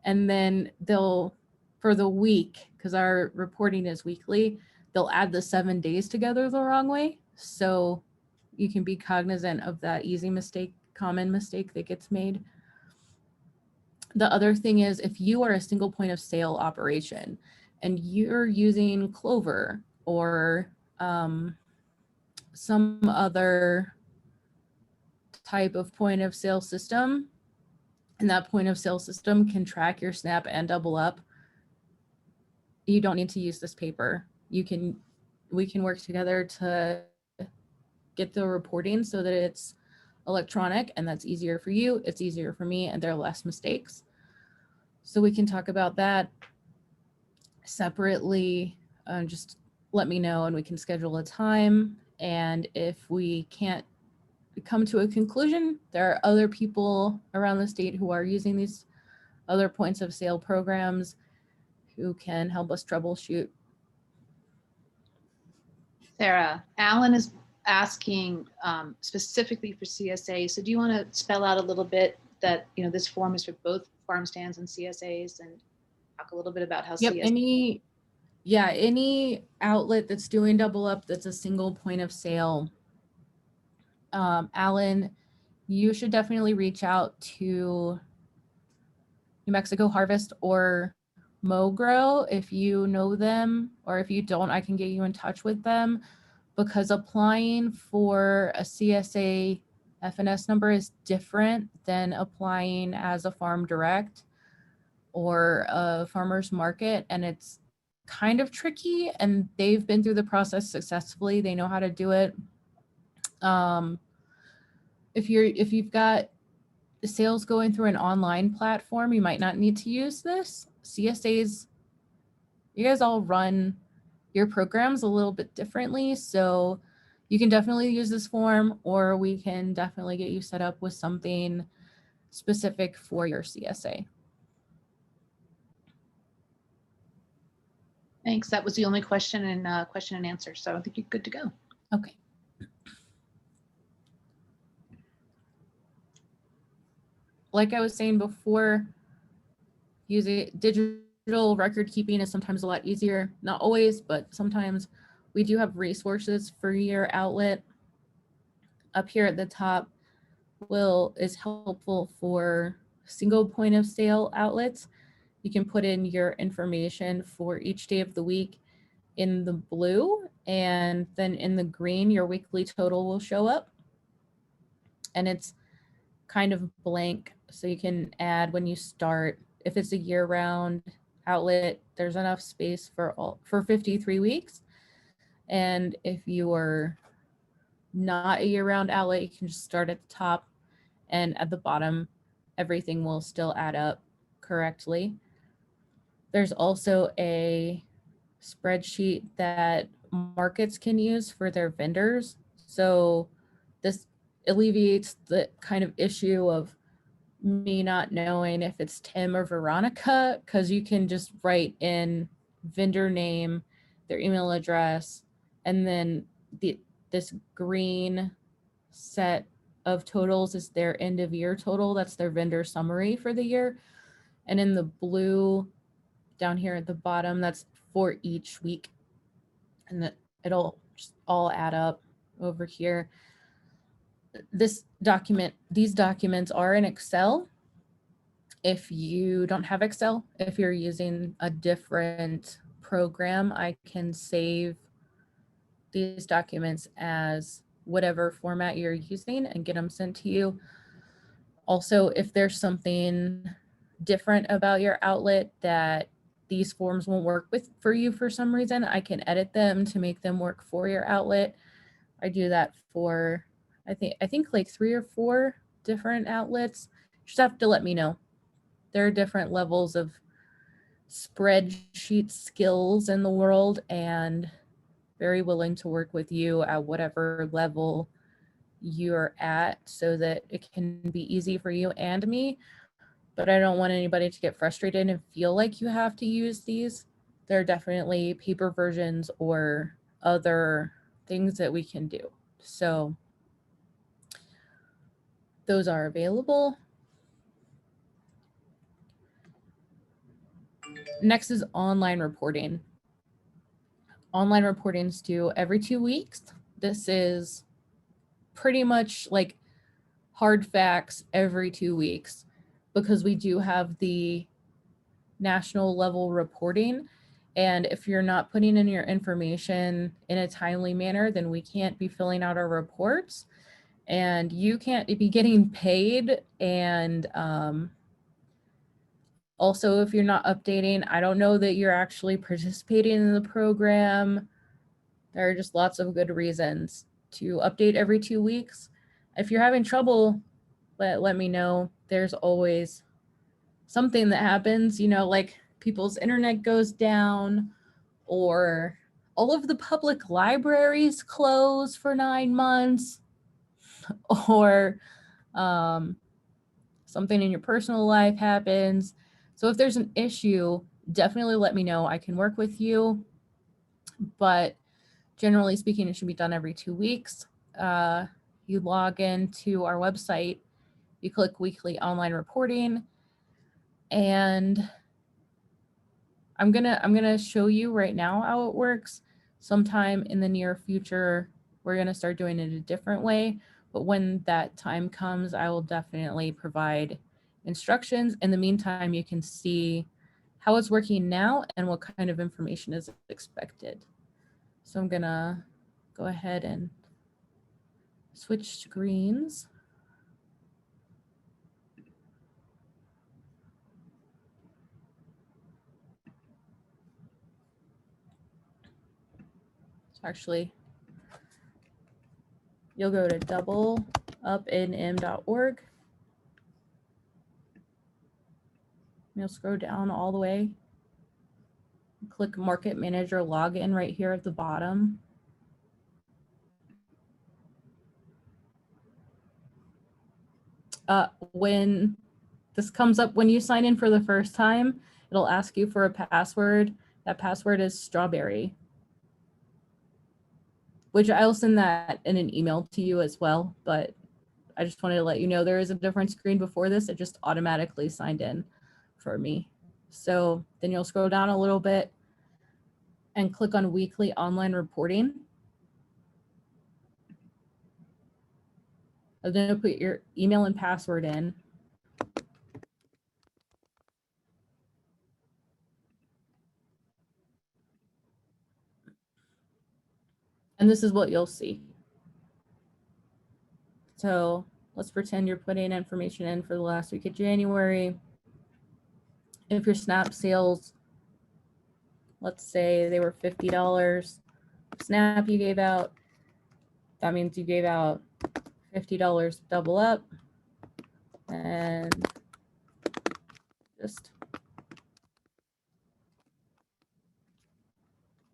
and then they'll, for the week, because our reporting is weekly, they'll add the 7 days together the wrong way. So you can be cognizant of that easy mistake, common mistake that gets made. The other thing is, if you are a single point of sale operation and you're using Clover or some other type of point of sale system, and that point of sale system can track your SNAP and double up, you don't need to use this paper. We can work together to get the reporting so that it's electronic, and that's easier for you, it's easier for me, and there are less mistakes. So we can talk about that separately. Just let me know and we can schedule a time. And if we can't come to a conclusion, there are other people around the state who are using these other points of sale programs who can help us troubleshoot. Sarah, Alan is asking specifically for CSA. So do you want to spell out a little bit that, you know, this form is for both farm stands and CSAs, and talk a little bit about how Yep, CSA. any outlet that's doing double up that's a single point of sale. Alan, you should definitely reach out to New Mexico Harvest or MoGrow if you know them, or if you don't, I can get you in touch with them, because applying for a CSA FNS number is different than applying as a farm direct or a farmer's market, and it's kind of tricky, and they've been through the process successfully. They know how to do it. If you've got sales going through an online platform, you might not need to use this. CSAs, you guys all run your programs a little bit differently, so you can definitely use this form, or we can definitely get you set up with something specific for your CSA. Thanks. That was the only question and answer. So I think you're good to go. Okay. Like I was saying before, using digital record keeping is sometimes a lot easier. Not always, but sometimes. We do have resources for your outlet. Up here at the top is helpful for single point of sale outlets. You can put in your information for each day of the week in the blue, and then in the green, your weekly total will show up. And it's kind of blank, so you can add when you start. If it's a year-round outlet, there's enough space for 53 weeks. And if you are not a year-round outlet, you can just start at the top, and at the bottom, everything will still add up correctly. There's also a spreadsheet that markets can use for their vendors. So this alleviates the kind of issue of me not knowing if it's Tim or Veronica, because you can just write in vendor name, their email address, and then this green set of totals is their end of year total. That's their vendor summary for the year. And in the blue down here at the bottom, that's for each week. And it'll just all add up over here. These documents are in Excel. If you don't have Excel, if you're using a different program, I can save these documents as whatever format you're using and get them sent to you. Also, if there's something different about your outlet that these forms won't work with for you for some reason, I can edit them to make them work for your outlet. I do that for, I think like 3 or 4 different outlets. You just have to let me know. There are different levels of spreadsheet skills in the world, and very willing to work with you at whatever level you're at so that it can be easy for you and me. But I don't want anybody to get frustrated and feel like you have to use these. There are definitely paper versions or other things that we can do. So those are available. Next is online reporting. Online reporting is due every 2 weeks. This is pretty much like hard facts every 2 weeks because we do have the national level reporting. And if you're not putting in your information in a timely manner, then we can't be filling out our reports and you can't be getting paid. And also, if you're not updating, I don't know that you're actually participating in the program. There are just lots of good reasons to update every 2 weeks. If you're having trouble, let me know. There's always something that happens, you know, like people's internet goes down or all of the public libraries close for 9 months or something in your personal life happens. So if there's an issue, definitely let me know. I can work with you. But generally speaking, it should be done every 2 weeks. You log into our website, you click weekly online reporting, and I'm gonna show you right now how it works. Sometime in the near future, we're gonna start doing it a different way. But when that time comes, I will definitely provide instructions. In the meantime, you can see how it's working now and what kind of information is expected. So I'm gonna go ahead and switch screens. So actually, you'll go to doubleupnm.org. You'll scroll down all the way. Click Market Manager Login right here at the bottom. When this comes up, when you sign in for the first time, it'll ask you for a password. That password is strawberry, which I'll send that in an email to you as well. But I just wanted to let you know there is a different screen before this. It just automatically signed in for me. So then you'll scroll down a little bit and click on weekly online reporting. And then put your email and password in. And this is what you'll see. So let's pretend you're putting information in for the last week of January. If your SNAP sales, let's say they were $50, SNAP you gave out, that means you gave out $50 double up, and just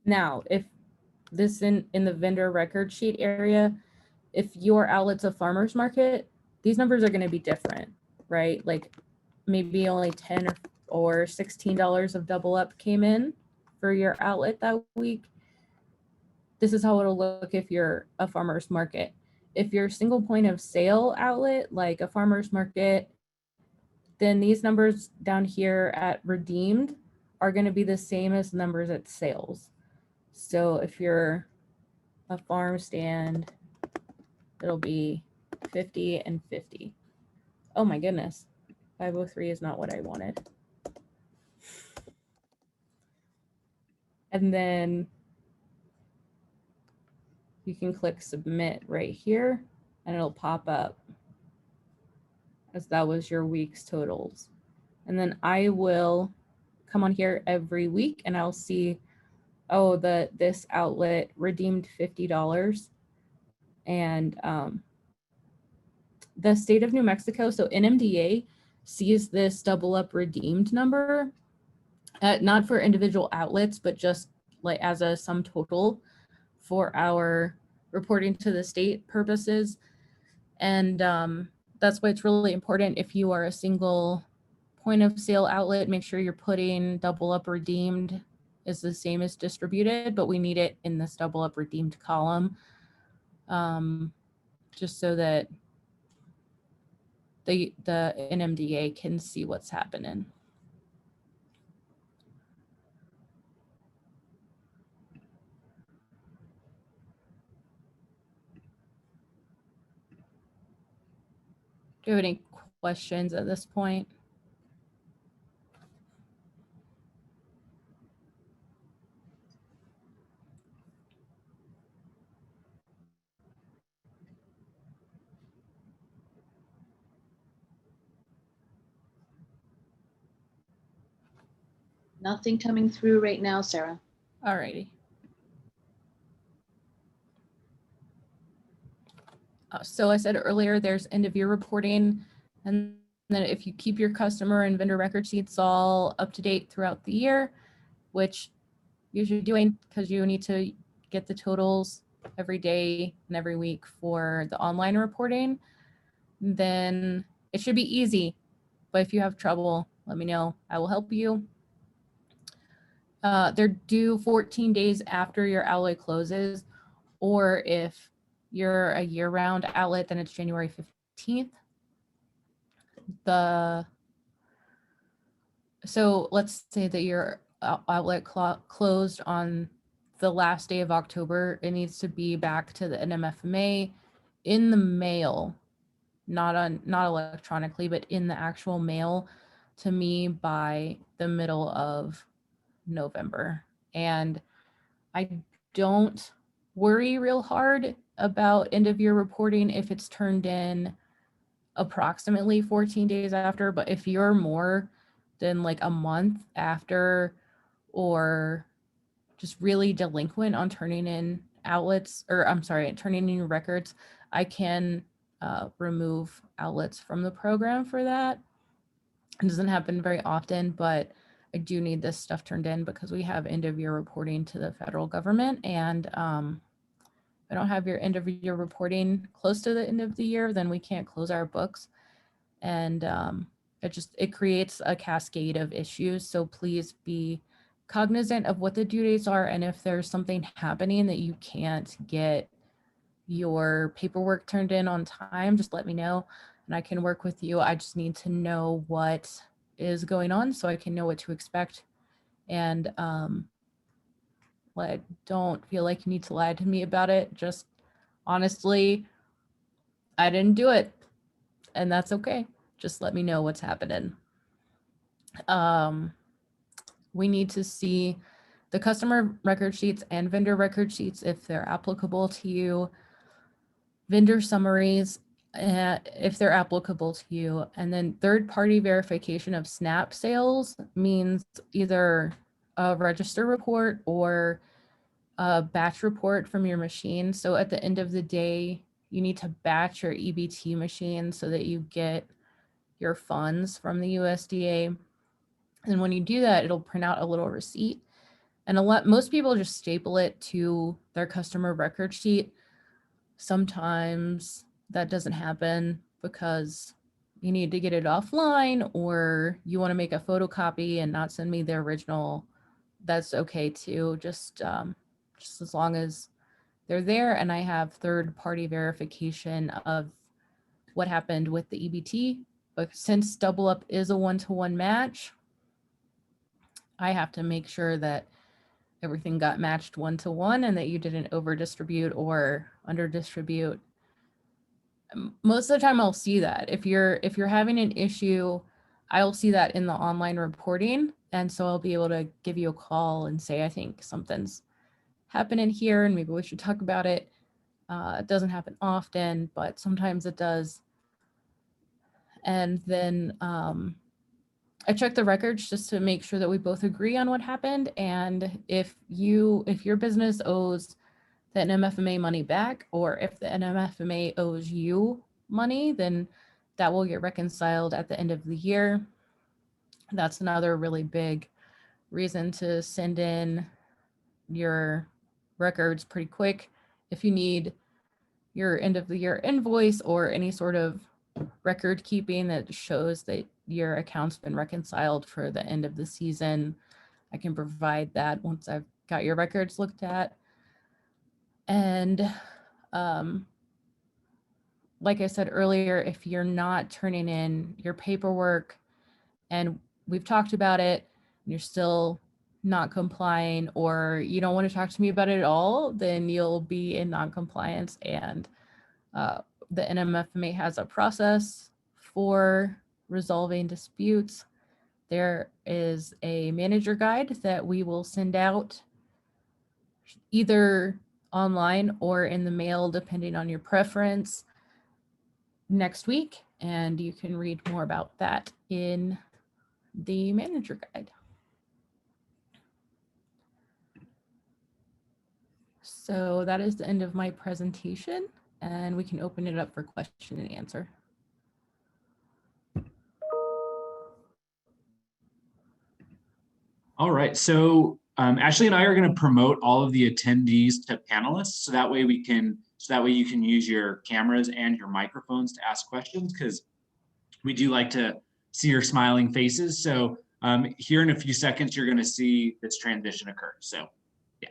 now, if this in the vendor record sheet area, if your outlet's a farmer's market, these numbers are going to be different, right? Like maybe only $10 or $16 of double up came in for your outlet that week. This is how it'll look if you're a farmer's market. If you're a single point of sale outlet, like a farmer's market, then these numbers down here at redeemed are going to be the same as numbers at sales. So if you're a farm stand, it'll be 50 and 50. Oh my goodness. 503 is not what I wanted. And then you can click submit right here and it'll pop up as that was your week's totals. And then I will come on here every week and I'll see, oh, this outlet redeemed $50. And the state of New Mexico, so NMDA sees this double up redeemed number, not for individual outlets, but just like as a sum total for our reporting to the state purposes. And that's why it's really important if you are a single point of sale outlet, make sure you're putting double up redeemed is the same as distributed, but we need it in this double up redeemed column, just so that the NMDA can see what's happening. Do you have any questions at this point? Nothing coming through right now, Sarah. Alrighty. So I said earlier, there's end of year reporting, and then if you keep your customer and vendor record sheets all up to date throughout the year, which you should be doing because you need to get the totals every day and every week for the online reporting, then it should be easy. But if you have trouble, let me know. I will help you. They're due 14 days after your outlet closes, or if you're a year-round outlet, then it's January 15th. So let's say that your outlet closed on the last day of October. It needs to be back to the Nmfma in the mail, not electronically, but in the actual mail to me by the middle of November. And I don't worry real hard about end of year reporting if it's turned in approximately 14 days after, but if you're more than like a month after, or just really delinquent on turning in outlets, or I'm sorry, turning in your records, I can remove outlets from the program for that. It doesn't happen very often, but I do need this stuff turned in because we have end of year reporting to the federal government, and if I don't have your end of year reporting close to the end of the year, then we can't close our books. And it creates a cascade of issues. So please be cognizant of what the due dates are. And if there's something happening that you can't get your paperwork turned in on time, just let me know and I can work with you. I just need to know what is going on so I can know what to expect. And don't feel like you need to lie to me about it. Just honestly, I didn't do it, and that's okay. Just let me know what's happening. We need to see the customer record sheets and vendor record sheets if they're applicable to you, vendor summaries if they're applicable to you, and then third-party verification of SNAP sales means either a register report or a batch report from your machine. So at the end of the day, you need to batch your Ebt machine so that you get your funds from the USDA. And when you do that, it'll print out a little receipt. And most people just staple it to their customer record sheet. Sometimes that doesn't happen because you need to get it offline, or you want to make a photocopy and not send me the original. That's okay too. Just as long as they're there and I have third-party verification of what happened with the EBT. But since Double Up is a one-to-one match, I have to make sure that everything got matched one-to-one and that you didn't over distribute or under distribute. Most of the time I'll see that. If you're having an issue, I'll see that in the online reporting. And so I'll be able to give you a call and say, I think something's happening here and maybe we should talk about it. It doesn't happen often, but sometimes it does. And then I check the records just to make sure that we both agree on what happened. And if your business owes the Nmfma money back, or if the Nmfma owes you money, then that will get reconciled at the end of the year. That's another really big reason to send in your records pretty quick. If you need your end of the year invoice or any sort of record keeping that shows that your account's been reconciled for the end of the season, I can provide that once I've got your records looked at. And like I said earlier, if you're not turning in your paperwork and we've talked about it, and you're still not complying, or you don't want to talk to me about it at all, then you'll be in non-compliance. And the Nmfma has a process for resolving disputes. There is a manager guide that we will send out either online or in the mail, depending on your preference, next week. And you can read more about that in the manager guide. So that is the end of my presentation, and we can open it up for question and answer. All right, so Ashley and I are going to promote all of the attendees to panelists, so that way you can use your cameras and your microphones to ask questions, because we do like to see your smiling faces. So here in a few seconds, you're going to see this transition occur. So yeah.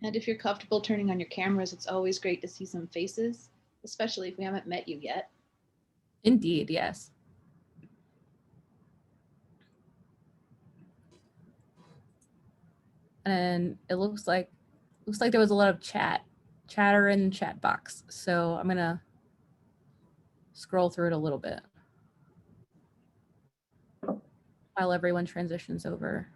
And if you're comfortable turning on your cameras, it's always great to see some faces, especially if we haven't met you yet. Indeed, yes. And it looks like there was a lot of chatter in the chat box. So I'm gonna scroll through it a little bit while everyone transitions over.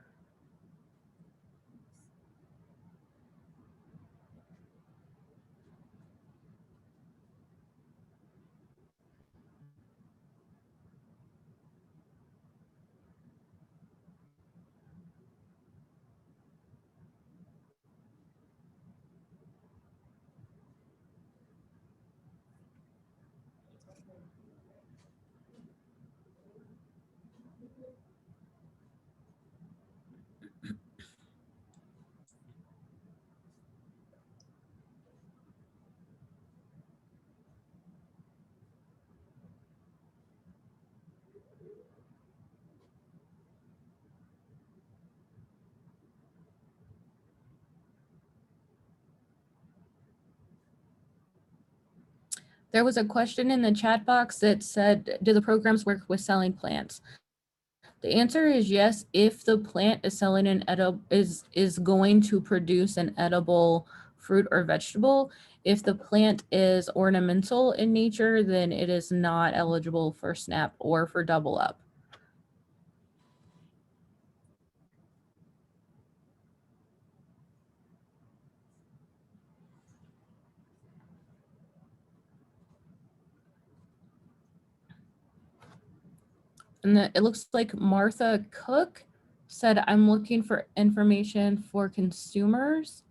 There was a question in the chat box that said, do the programs work with selling plants? The answer is yes, if the plant is selling an edible, is going to produce an edible fruit or vegetable. If the plant is ornamental in nature, then it is not eligible for SNAP or for double up. And it looks like Martha Cook said, I'm looking for information for consumers.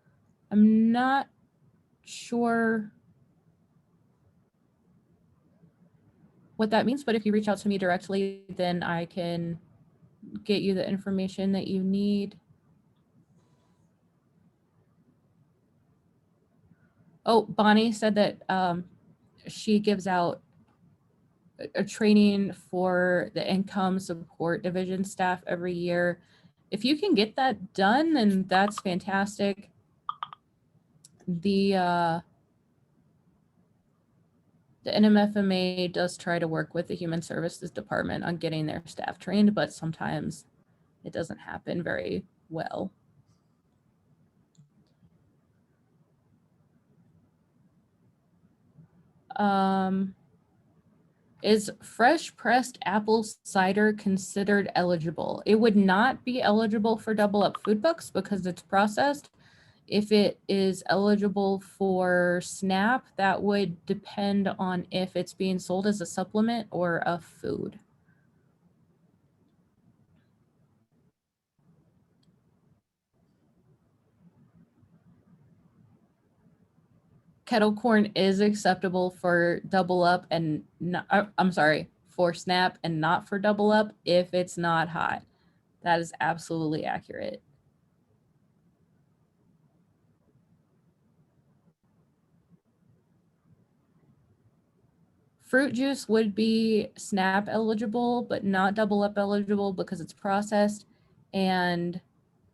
I'm not sure what that means, but if you reach out to me directly, then I can get you the information that you need. Oh, Bonnie said that she gives out a training for the income support division staff every year. If you can get that done, then that's fantastic. The Nmfma does try to work with the Human Services Department on getting their staff trained, but sometimes it doesn't happen very well. Is fresh pressed apple cider considered eligible? It would not be eligible for double up food bucks because it's processed. If it is eligible for SNAP, that would depend on if it's being sold as a supplement or a food. kettle corn is acceptable for double up and not, I'm sorry, for snap and not for double up if it's not hot. That is absolutely accurate. Fruit juice would be SNAP eligible, but not double up eligible because it's processed. And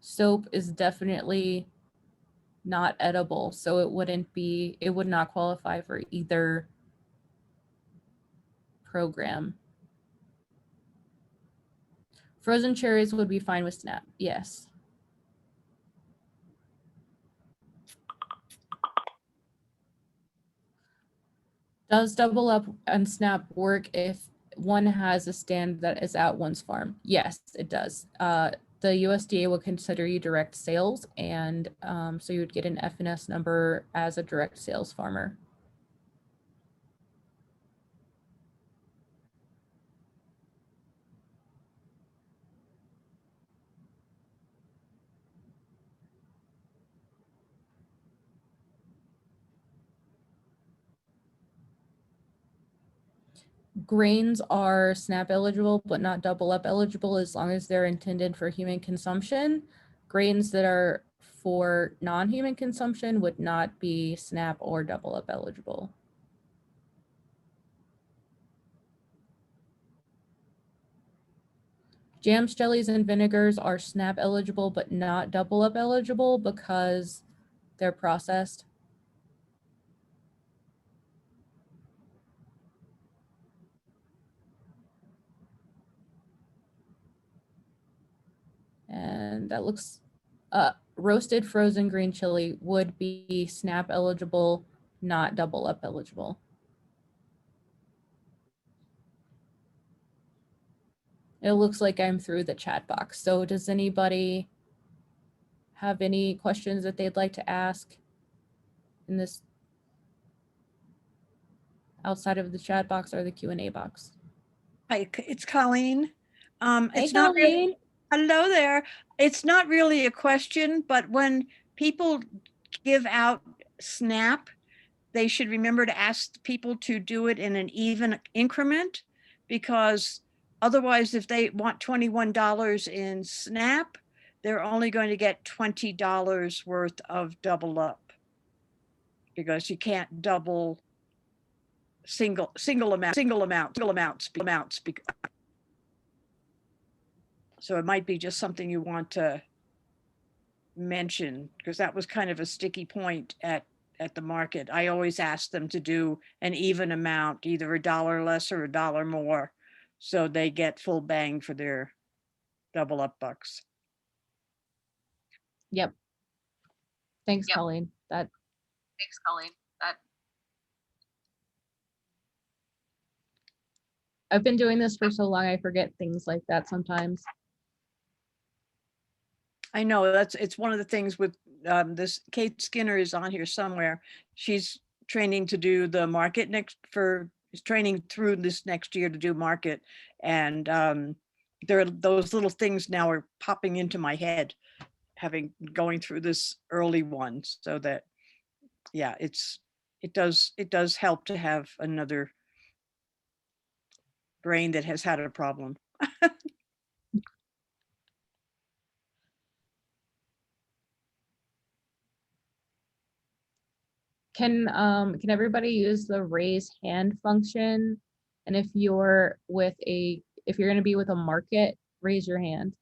soap is definitely not edible. So it would not qualify for either program. Frozen cherries would be fine with SNAP, yes. Does double up and SNAP work if one has a stand that is at one's farm? Yes, it does. The USDA will consider you direct sales, and so you would get an FNS number as a direct sales farmer. Grains are SNAP eligible, but not double up eligible as long as they're intended for human consumption. Grains that are for non-human consumption would not be SNAP or double up eligible. Jams, jellies, and vinegars are SNAP eligible, but not double up eligible because they're processed. And that looks, roasted frozen green chili would be SNAP eligible, not double up eligible. It looks like I'm through the chat box. So does anybody have any questions that they'd like to ask in this outside of the chat box or the Q&A box? Hi, it's Colleen. Hey, It's not really, Colleen. hello there. It's not really a question, but when people give out SNAP, they should remember to ask people to do it in an even increment, because otherwise, if they want $21 in SNAP, they're only going to get $20 worth of double up, because you can't double single amounts. So it might be just something you want to mention, because that was kind of a sticky point at the market. I always ask them to do an even amount, either $1 less or $1 more, so they get full bang for their double up bucks. Yep. Thanks, Colleen. I've been doing this for so long, I forget things like that sometimes. I know it's one of the things with this. Kate Skinner is on here somewhere. She's training to do the market is training through this next year to do market. And there are those little things now are popping into my head, going through this early one, so that, yeah, it does help to have another brain that has had a problem. Can everybody use the raise hand function? And if you're going to be with a market, raise your hand.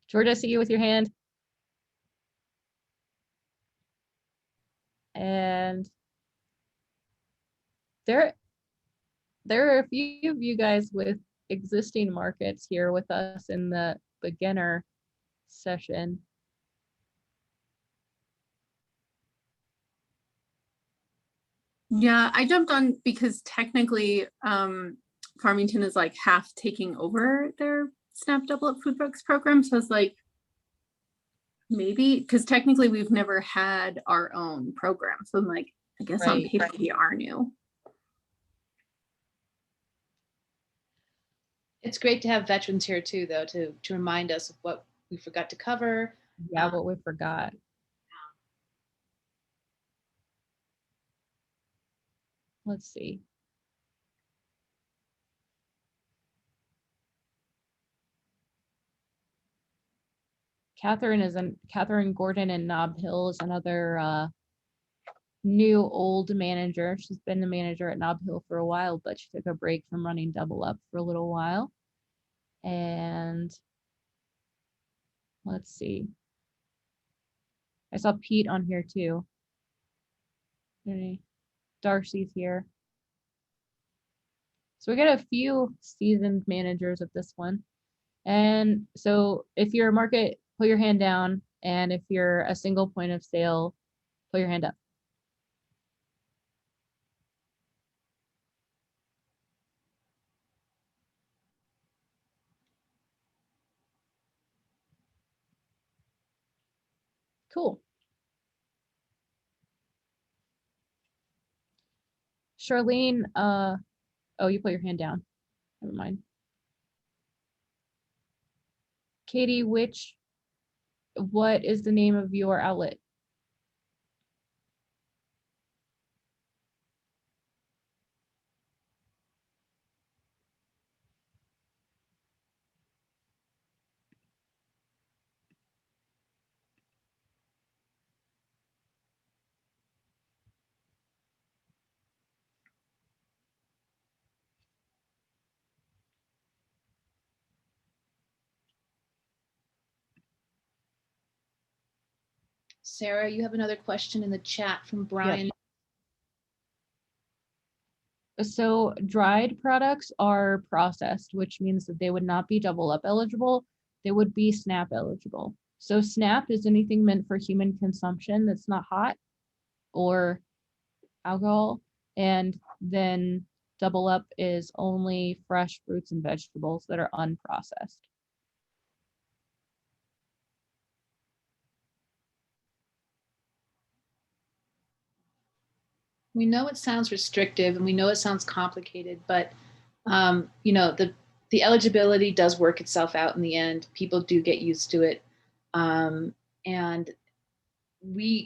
George, I see you with your hand. And there are a few of you guys with existing markets here with us in the beginner session. Yeah, I jumped on because technically Farmington is like half taking over their SNAP Double Up Food Books program. So I was like, maybe, because technically we've never had our own program. So like, I guess on Right. paper we are new. It's great to have veterans here too, though, to remind us of what we forgot to cover. Yeah, what we forgot. Let's see. Catherine Gordon in Nob Hill is another new old manager. She's been the manager at Nob Hill for a while, but she took a break from running Double Up for a little while. And let's see. I saw Pete on here too. Darcy's here. So we got a few seasoned managers of this one. And so if you're a market, put your hand down. And if you're a single point of sale, put your hand up. Cool. Charlene, oh, you put your hand down. Never mind. Katie, what is the name of your outlet? Sarah, you have another question in the chat from Brian. So dried products are processed, which means that they would not be Double Up eligible. They would be SNAP eligible. So SNAP is anything meant for human consumption that's not hot or alcohol. And then Double Up is only fresh fruits and vegetables that are unprocessed. We know it sounds restrictive and we know it sounds complicated, but you know, the eligibility does work itself out in the end. People do get used to it. And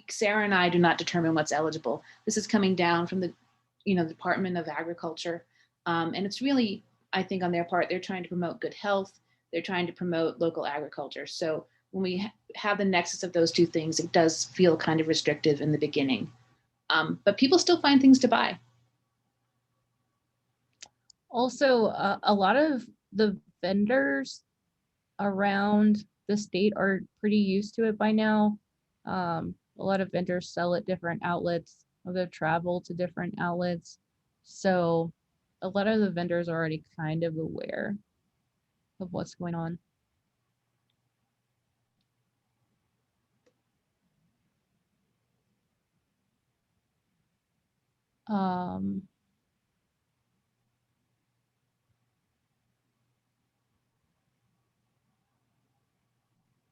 Sarah and I do not determine what's eligible. This is coming down from the, Department of Agriculture. And it's really, I think on their part, they're trying to promote good health. They're trying to promote local agriculture. So when we have the nexus of those two things, it does feel kind of restrictive in the beginning. But people still find things to buy. Also, a lot of the vendors around the state are pretty used to it by now. A lot of vendors sell at different outlets, or they travel to different outlets. So a lot of the vendors are already kind of aware of what's going on.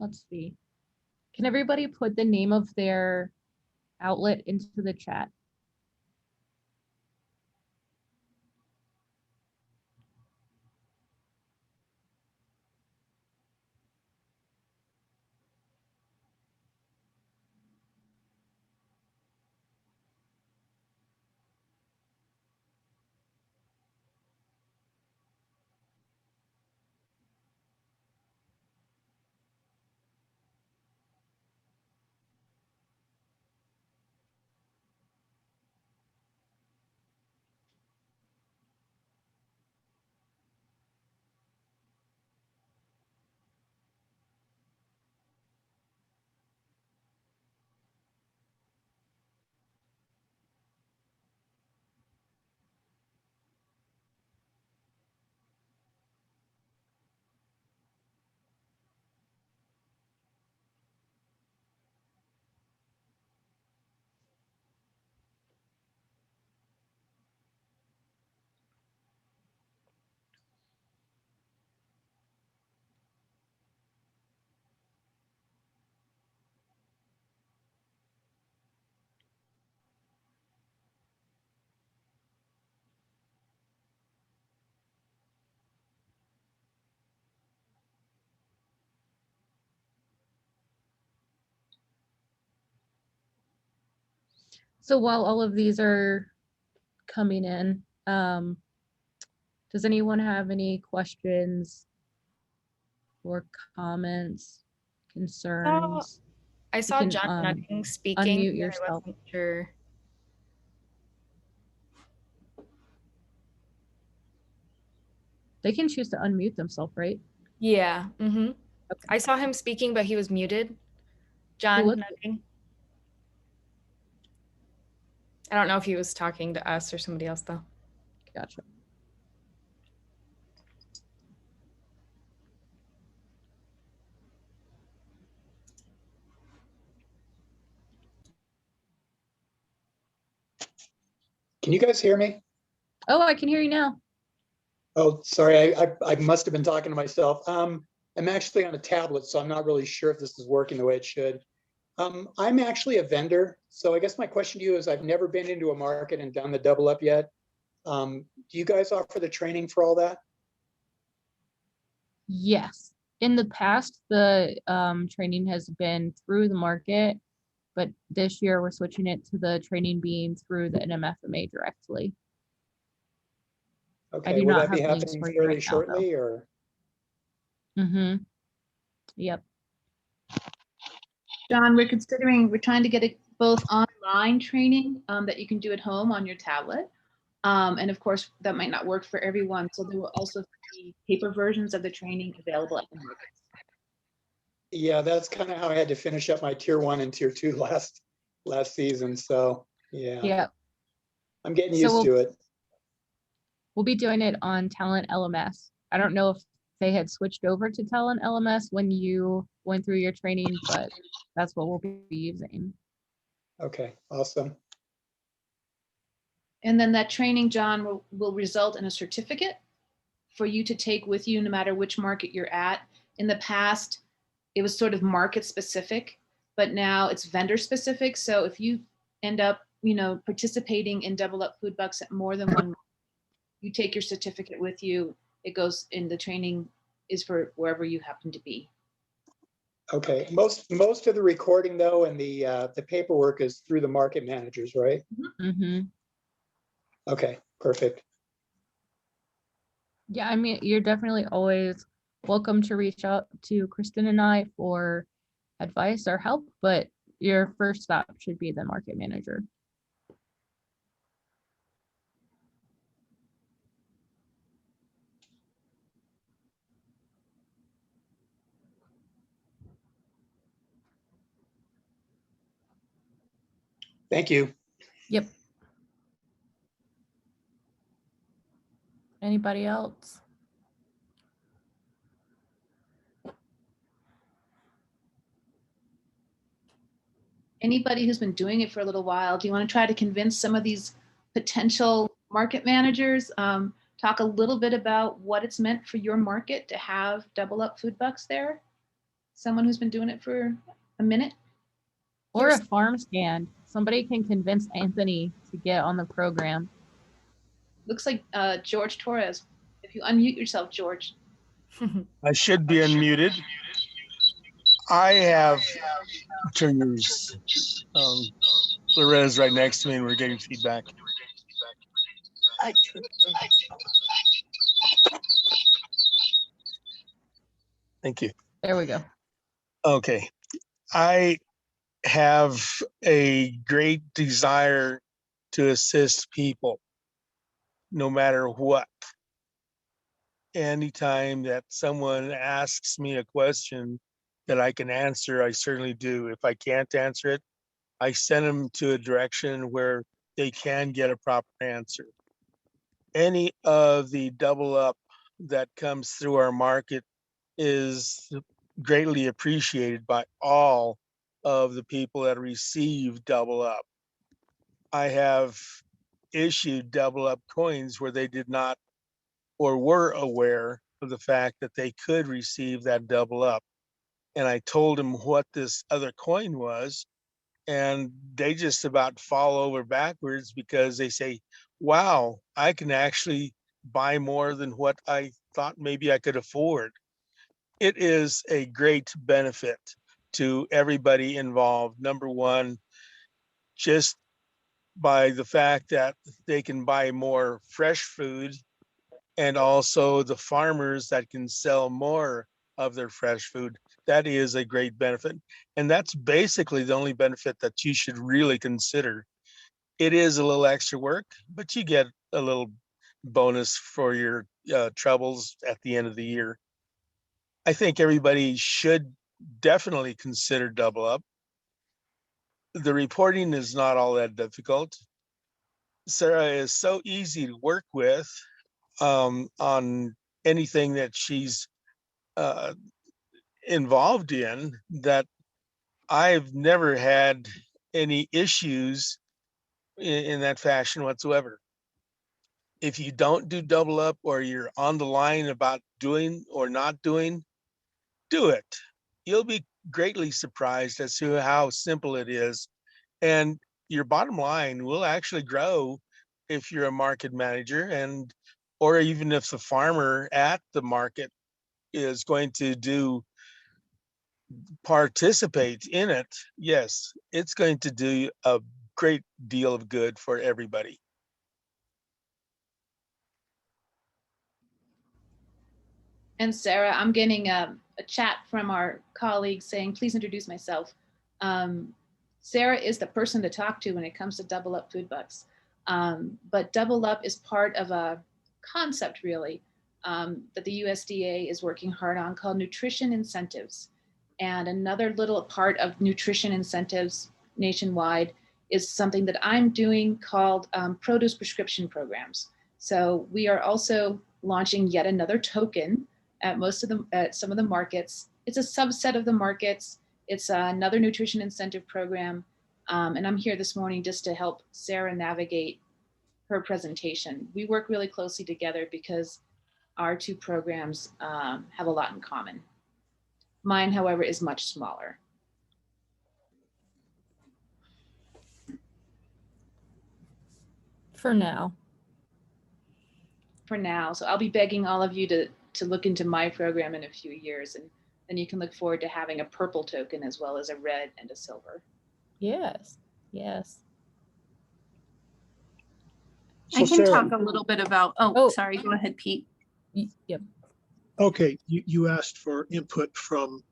Let's see. Can everybody put the name of their outlet into the chat? So while all of these are coming in, does anyone have any questions or comments, concerns? I saw can, John Nutting speaking. unmute but I yourself. wasn't sure. They can choose to unmute themselves, right? Yeah. Mm-hmm. Okay. I saw him speaking, but he was muted. John was it? Nutting. I don't know if he was talking to us or somebody else though. Gotcha. Can you guys hear me? Oh, I can hear you now. Oh, sorry, I must have been talking to myself. I'm actually on a tablet, so I'm not really sure if this is working the way it should. I'm actually a vendor, so I guess my question to you is, I've never been into a market and done the double up yet. Do you guys offer the training for all that? Yes. In the past, the training has been through the market, but this year we're switching it to the training being through the Nmfma directly. I Okay, do will not that be have links happening for you fairly right now, though. shortly, or? Mm-hmm. Yep. John, we're trying to get it both online training that you can do at home on your tablet. And of course, that might not work for everyone. So there will also be paper versions of the training available at the markets. Yeah, that's kind of how I had to finish up my tier 1 and tier 2 last season. So yeah, Yep. I'm getting So used to it. we'll be doing it on Talent LMS. I don't know if they had switched over to Talent LMS when you went through your training, but that's what we'll be using. Okay, awesome. And then that training, John, will result in a certificate for you to take with you no matter which market you're at. In the past, it was sort of market specific, but now it's vendor specific. So if you end up, participating in Double Up Food Bucks at more than one, you take your certificate with you. It goes in, the training is for wherever you happen to be. Okay, most of the recording though, and the paperwork is through the market managers, right? Mm-hmm. Okay, perfect. Yeah, I mean, you're definitely always welcome to reach out to Kristen and I for advice or help, but your first stop should be the market manager. Thank you. Yep. Anybody else? Anybody who's been doing it for a little while, do you want to try to convince some of these potential market managers? Talk a little bit about what it's meant for your market to have Double Up Food Bucks there? Someone who's been doing it for a minute? Or a farm stand. Somebody can convince Anthony to get on the program. Looks like George Torres. If you unmute yourself, George. I should be unmuted. I have to use Loretta's right next to me and we're getting feedback. Thank you. There we go. Okay. I have a great desire to assist people, no matter what. Anytime that someone asks me a question that I can answer, I certainly do. If I can't answer it, I send them to a direction where they can get a proper answer. Any of the double up that comes through our market is greatly appreciated by all of the people that receive double up. I have issued double up coins where they did not or were aware of the fact that they could receive that double up. And I told them what this other coin was, and they just about fall over backwards because they say, wow, I can actually buy more than what I thought maybe I could afford. It is a great benefit to everybody involved. Number one, just by the fact that they can buy more fresh food, and also the farmers that can sell more of their fresh food. That is a great benefit. And that's basically the only benefit that you should really consider. It is a little extra work, but you get a little bonus for your troubles at the end of the year. I think everybody should definitely consider Double Up. The reporting is not all that difficult. Sarah is so easy to work with on anything that she's involved in, that I've never had any issues in that fashion whatsoever. If you don't do Double Up, or you're on the line about doing or not doing, do it. You'll be greatly surprised as to how simple it is. And your bottom line will actually grow if you're a market manager, and or even if the farmer at the market is going to participate in it. Yes, it's going to do a great deal of good for everybody. And Sarah, I'm getting a chat from our colleagues saying, please introduce myself. Sarah is the person to talk to when it comes to Double Up food bucks. But Double Up is part of a concept, really, that the USDA is working hard on, called nutrition incentives. And another little part of nutrition incentives nationwide is something that I'm doing called produce prescription programs. So we are also launching yet another token at some of the markets. It's a subset of the markets. It's another nutrition incentive program. And I'm here this morning just to help Sarah navigate her presentation. We work really closely together because our two programs have a lot in common. Mine, however, is much smaller. For now. For now. So I'll be begging all of you to look into my program in a few years, and then you can look forward to having a purple token as well as a red and a silver. Yes. Yes. I can Sarah, talk a little bit about, sorry, go ahead, Pete. Yep. okay, you asked for input from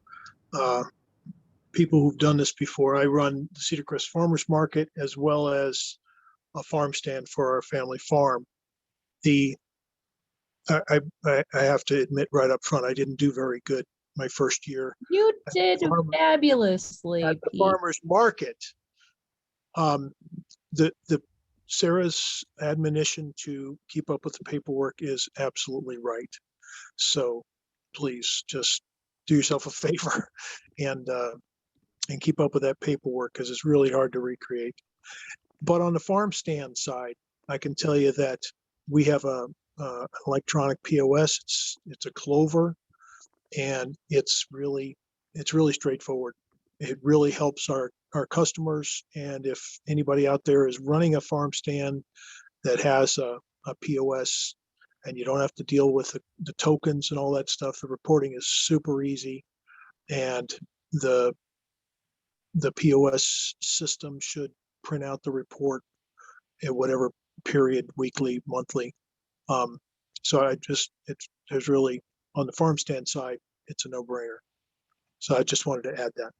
people who've done this before. I run the Cedar Crest Farmers Market as well as a farm stand for our family farm. I have to admit right up front, I didn't do very good my first year. You did fabulously, at the Pete. farmers market. The Sarah's admonition to keep up with the paperwork is absolutely right. So please just do yourself a favor and keep up with that paperwork, because it's really hard to recreate. But on the farm stand side, I can tell you that we have a electronic POS. It's a Clover, and it's really straightforward. It really helps our customers. And if anybody out there is running a farm stand that has a POS, and you don't have to deal with the tokens and all that stuff, the reporting is super easy, and the POS system should print out the report at whatever period, weekly, monthly. So there's really, on the farm stand side, it's a no-brainer. So I just wanted to add that.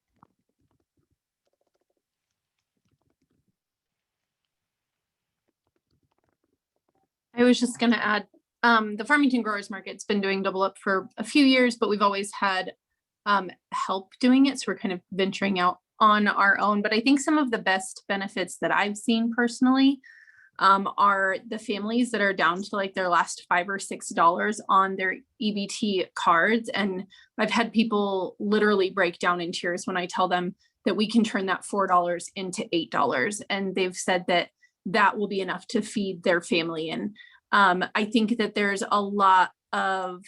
I was just going to add, the Farmington Growers Market's been doing Double Up for a few years, but we've always had help doing it. So we're kind of venturing out on our own. But I think some of the best benefits that I've seen personally are the families that are down to like their last $5 or $6 on their EBT cards. And I've had people literally break down in tears when I tell them that we can turn that $4 into $8. And they've said that that will be enough to feed their family. And I think that there's a lot of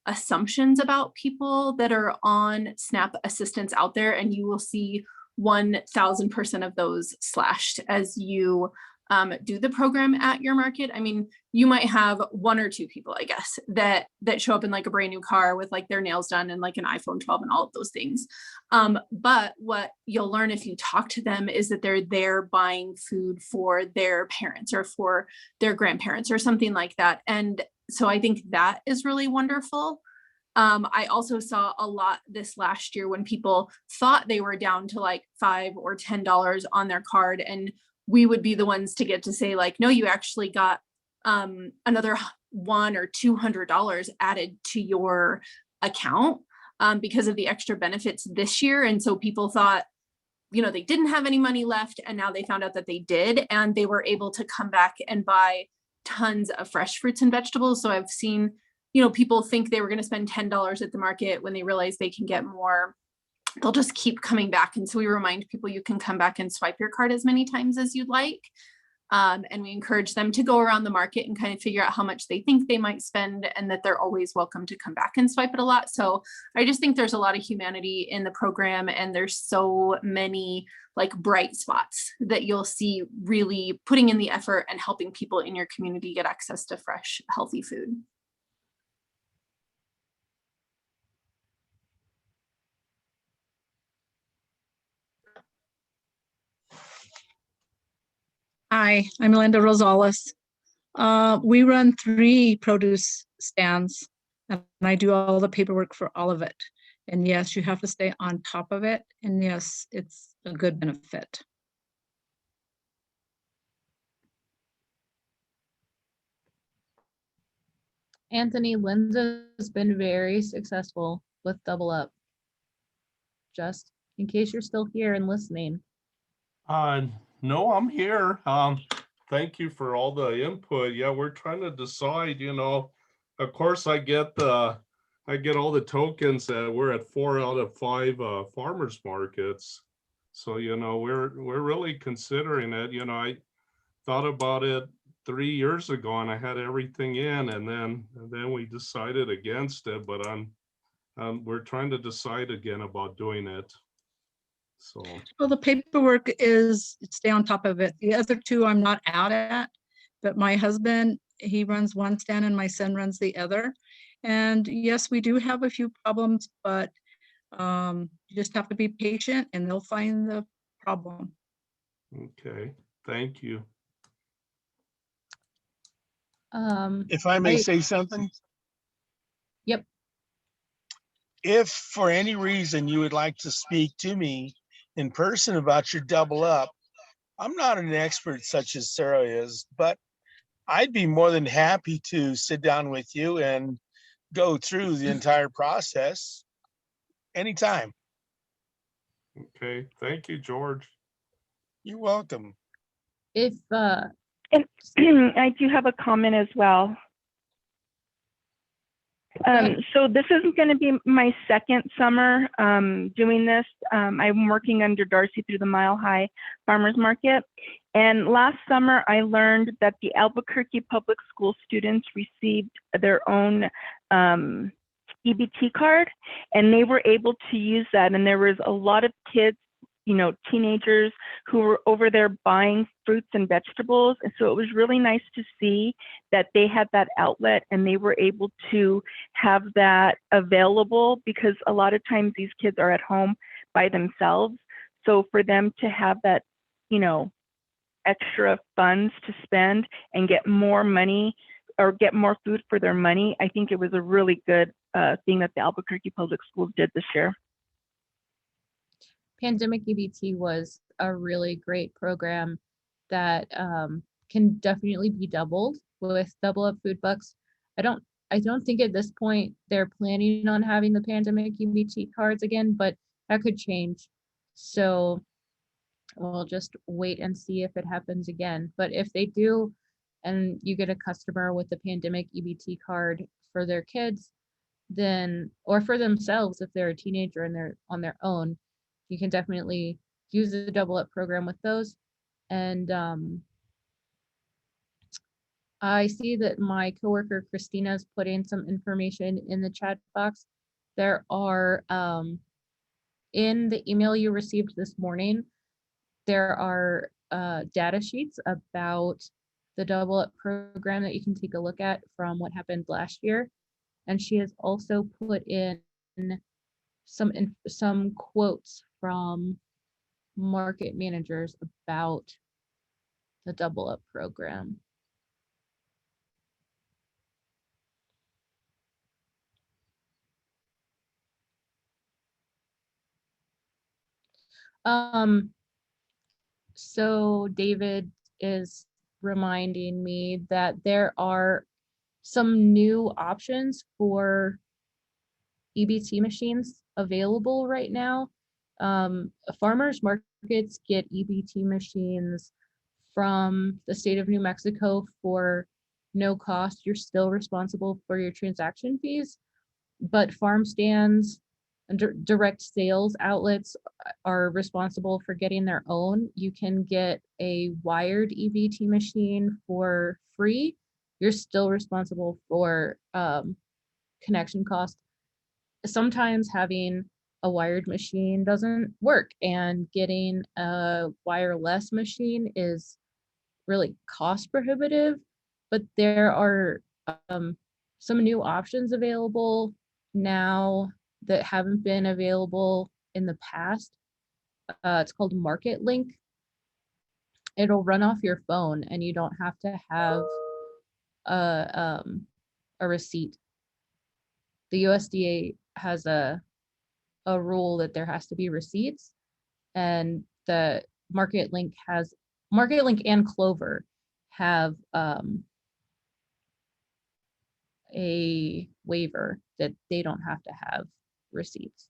assumptions about people that are on SNAP assistance out there, and you will see 1000% of those slashed as you do the program at your market. I mean, you might have 1 or 2 people, I guess, that show up in like a brand new car with like their nails done and like an iPhone 12 and all of those things. But what you'll learn if you talk to them is that they're there buying food for their parents or for their grandparents or something like that. And so I think that is really wonderful. I also saw a lot this last year when people thought they were down to like $5 or $10 on their card, and we would be the ones to get to say like, no, you actually got another $100 or $200 added to your account because of the extra benefits this year. And so people thought, you know, they didn't have any money left, and now they found out that they did, and they were able to come back and buy tons of fresh fruits and vegetables. So I've seen, you know, people think they were going to spend $10 at the market when they realize they can get more. They'll just keep coming back. And so we remind people you can come back and swipe your card as many times as you'd like. And we encourage them to go around the market and kind of figure out how much they think they might spend, and that they're always welcome to come back and swipe it a lot. So I just think there's a lot of humanity in the program, and there's so many like bright spots that you'll see really putting in the effort and helping people in your community get access to fresh, healthy food. Hi, I'm Linda Rosales. We run 3 produce stands, and I do all the paperwork for all of it. And yes, you have to stay on top of it. And yes, it's a good benefit. Anthony, Linda's been very successful with Double Up. Just in case you're still here and listening. No, I'm here. Thank you for all the input. Yeah, we're trying to decide, you know, of course I get all the tokens that we're at 4 out of 5 farmers markets. So, you know, we're really considering it. You know, I thought about it 3 years ago and I had everything in, and then we decided against it, but we're trying to decide again about doing it. So, Well, the paperwork is, stay on top of it. The other 2 I'm not out at, but my husband, he runs one stand and my son runs the other. And yes, we do have a few problems, but you just have to be patient and they'll find the problem. okay, thank you. If I may say something? Yep. If for any reason you would like to speak to me in person about your Double Up, I'm not an expert such as Sarah is, but I'd be more than happy to sit down with you and go through the entire process anytime. Okay, thank you, George. You're welcome. If And I do have a comment as well. So this is going to be my second summer doing this. I'm working under Darcy through the Mile High Farmers Market. And last summer, I learned that the Albuquerque Public School students received their own EBT card, and they were able to use that. And there was a lot of kids, you know, teenagers who were over there buying fruits and vegetables. And so it was really nice to see that they had that outlet and they were able to have that available, because a lot of times these kids are at home by themselves. So for them to have that, you know, extra funds to spend and get more money or get more food for their money, I think it was a really good thing that the Albuquerque Public Schools did this year. Pandemic EBT was a really great program that can definitely be doubled with Double Up food bucks. I don't think at this point they're planning on having the pandemic EBT cards again, but that could change. So we'll just wait and see if it happens again. But if they do, and you get a customer with the pandemic EBT card for their kids, then, or for themselves, if they're a teenager and they're on their own, you can definitely use the Double Up program with those. And I see that my coworker Christina's put in some information in the chat box. There are, in the email you received this morning, there are data sheets about the Double Up program that you can take a look at from what happened last year. And she has also put in some quotes from market managers about the Double Up program. So David is reminding me that there are some new options for EBT machines available right now. Farmers markets get EBT machines from the state of New Mexico for no cost. You're still responsible for your transaction fees, but farm stands and direct sales outlets are responsible for getting their own. You can get a wired EBT machine for free. You're still responsible for connection costs. Sometimes having a wired machine doesn't work, and getting a wireless machine is really cost prohibitive, but there are some new options available now that haven't been available in the past. It's called Market Link. It'll run off your phone and you don't have to have a receipt. The USDA has a rule that there has to be receipts, and the Market Link and Clover have a waiver that they don't have to have receipts.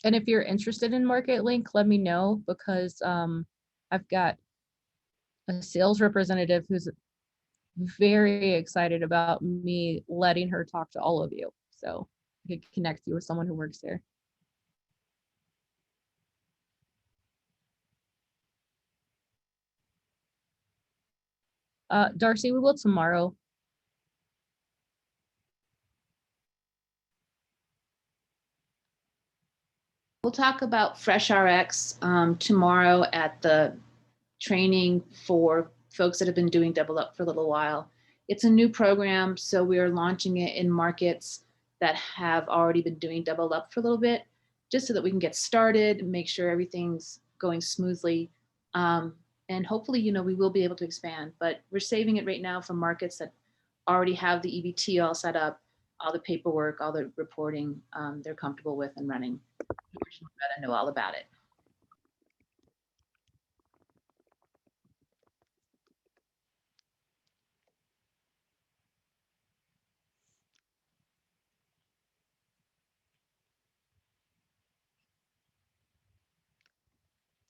And if you're interested in Market Link, let me know, because I've got a sales representative who's very excited about me letting her talk to all of you. So I could connect you with someone who works there. Darcy, we will tomorrow. We'll talk about FreshRx tomorrow at the training for folks that have been doing Double Up for a little while. It's a new program, so we are launching it in markets that have already been doing Double Up for a little bit, just so that we can get started, make sure everything's going smoothly. And hopefully, we will be able to expand, but we're saving it right now for markets that already have the EBT all set up, all the paperwork, all the reporting they're comfortable with and running. You better know all about it.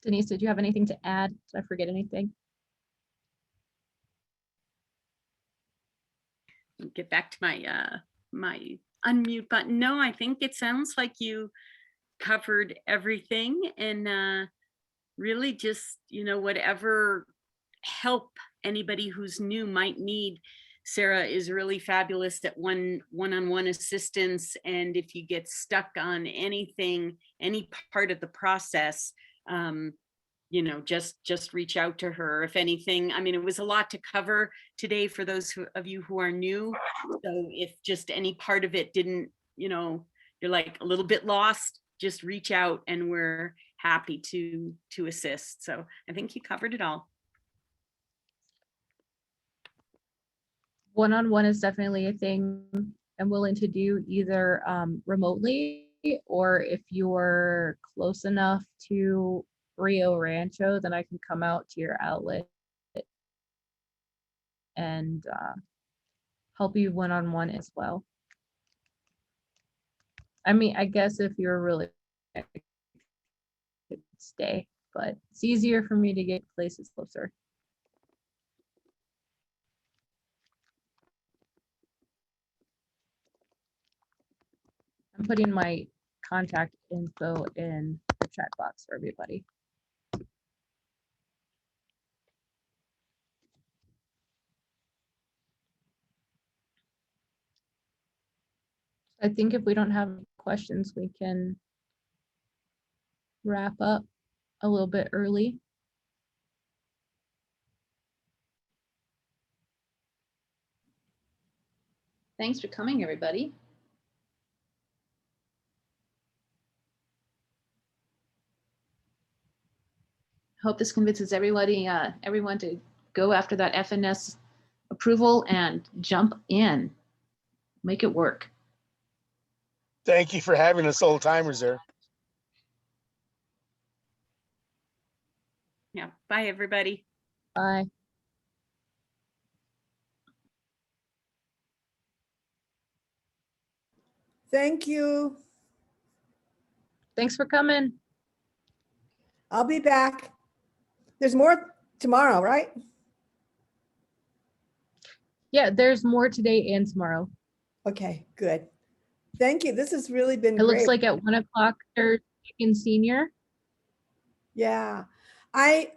Denise, did you have anything to add? Did I forget anything? Get back to my my unmute button. No, I think it sounds like you covered everything, and really just, whatever help anybody who's new might need. Sarah is really fabulous at one-on-one assistance, and if you get stuck on anything, any part of the process, just reach out to her. If anything, I mean, it was a lot to cover today for those of you who are new. So if just any part of it didn't, you're like a little bit lost, just reach out and we're happy to assist. So I think you covered it all. One-on-one is definitely a thing I'm willing to do, either remotely, or if you're close enough to Rio Rancho, then I can come out to your outlet and help you one-on-one as well. I mean, I guess if you're really stay, but it's easier for me to get places closer. I'm putting my contact info in the chat box for everybody. I think if we don't have questions, we can wrap up a little bit early. Thanks for coming, everybody. Hope this convinces everybody, everyone to go after that FNS approval and jump in, make it work. Thank you for having us old timers there. Yeah. Bye, everybody. Bye. Thank you. Thanks for coming. I'll be back. There's more tomorrow, right? Yeah, there's more today and tomorrow. Okay, good. Thank you. This has really been It great. looks like at 1 o'clock there's in senior. Yeah. And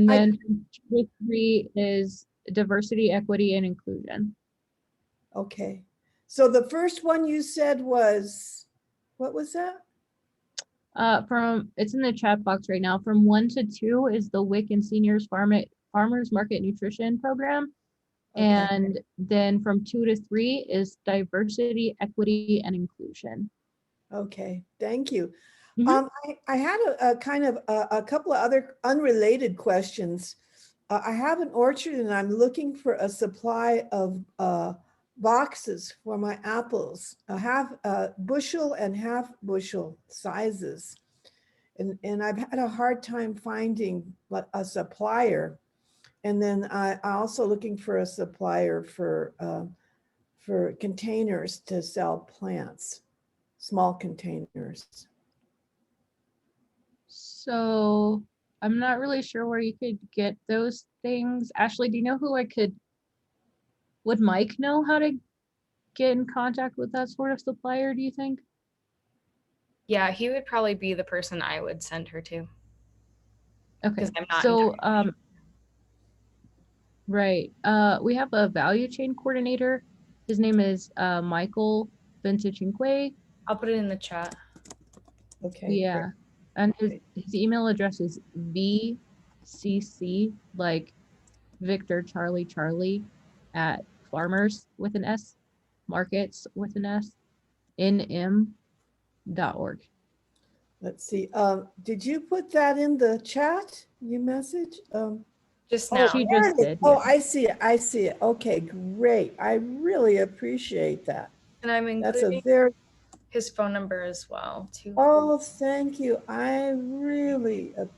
then from 2 to 3 is diversity, equity, and inclusion. Okay. So the first one you said was, what was that? It's in the chat box right now. From 1 to 2 is the WIC and Seniors Farmers Market Nutrition Program. Okay. And then from 2 to 3 is diversity, equity, and inclusion. Okay, thank you. Mhm. I had a kind of a couple of other unrelated questions. I have an orchard and I'm looking for a supply of boxes for my apples, a half bushel and half bushel sizes. And I've had a hard time finding a supplier. And then I also looking for a supplier for containers to sell plants, small containers. So I'm not really sure where you could get those things. Ashley, do you know who would Mike know how to get in contact with that sort of supplier, do you think? Yeah, he would probably be the person I would send her to. Okay, I'm not so right, we have a value chain coordinator. His name is Michael Ventachinque. I'll put it in the chat. Okay. Yeah, and his email address is VCC, like Victor Charlie at farmers with an S, markets with an S, nm.org. Let's see. Did you put that in the chat? You message? Just Oh, now. She there just it is. did, Oh, yeah. I see it. I see it. Okay, great. I really appreciate that. And I'm That's a including very, his phone number as well, too. oh, thank you. I really appreciate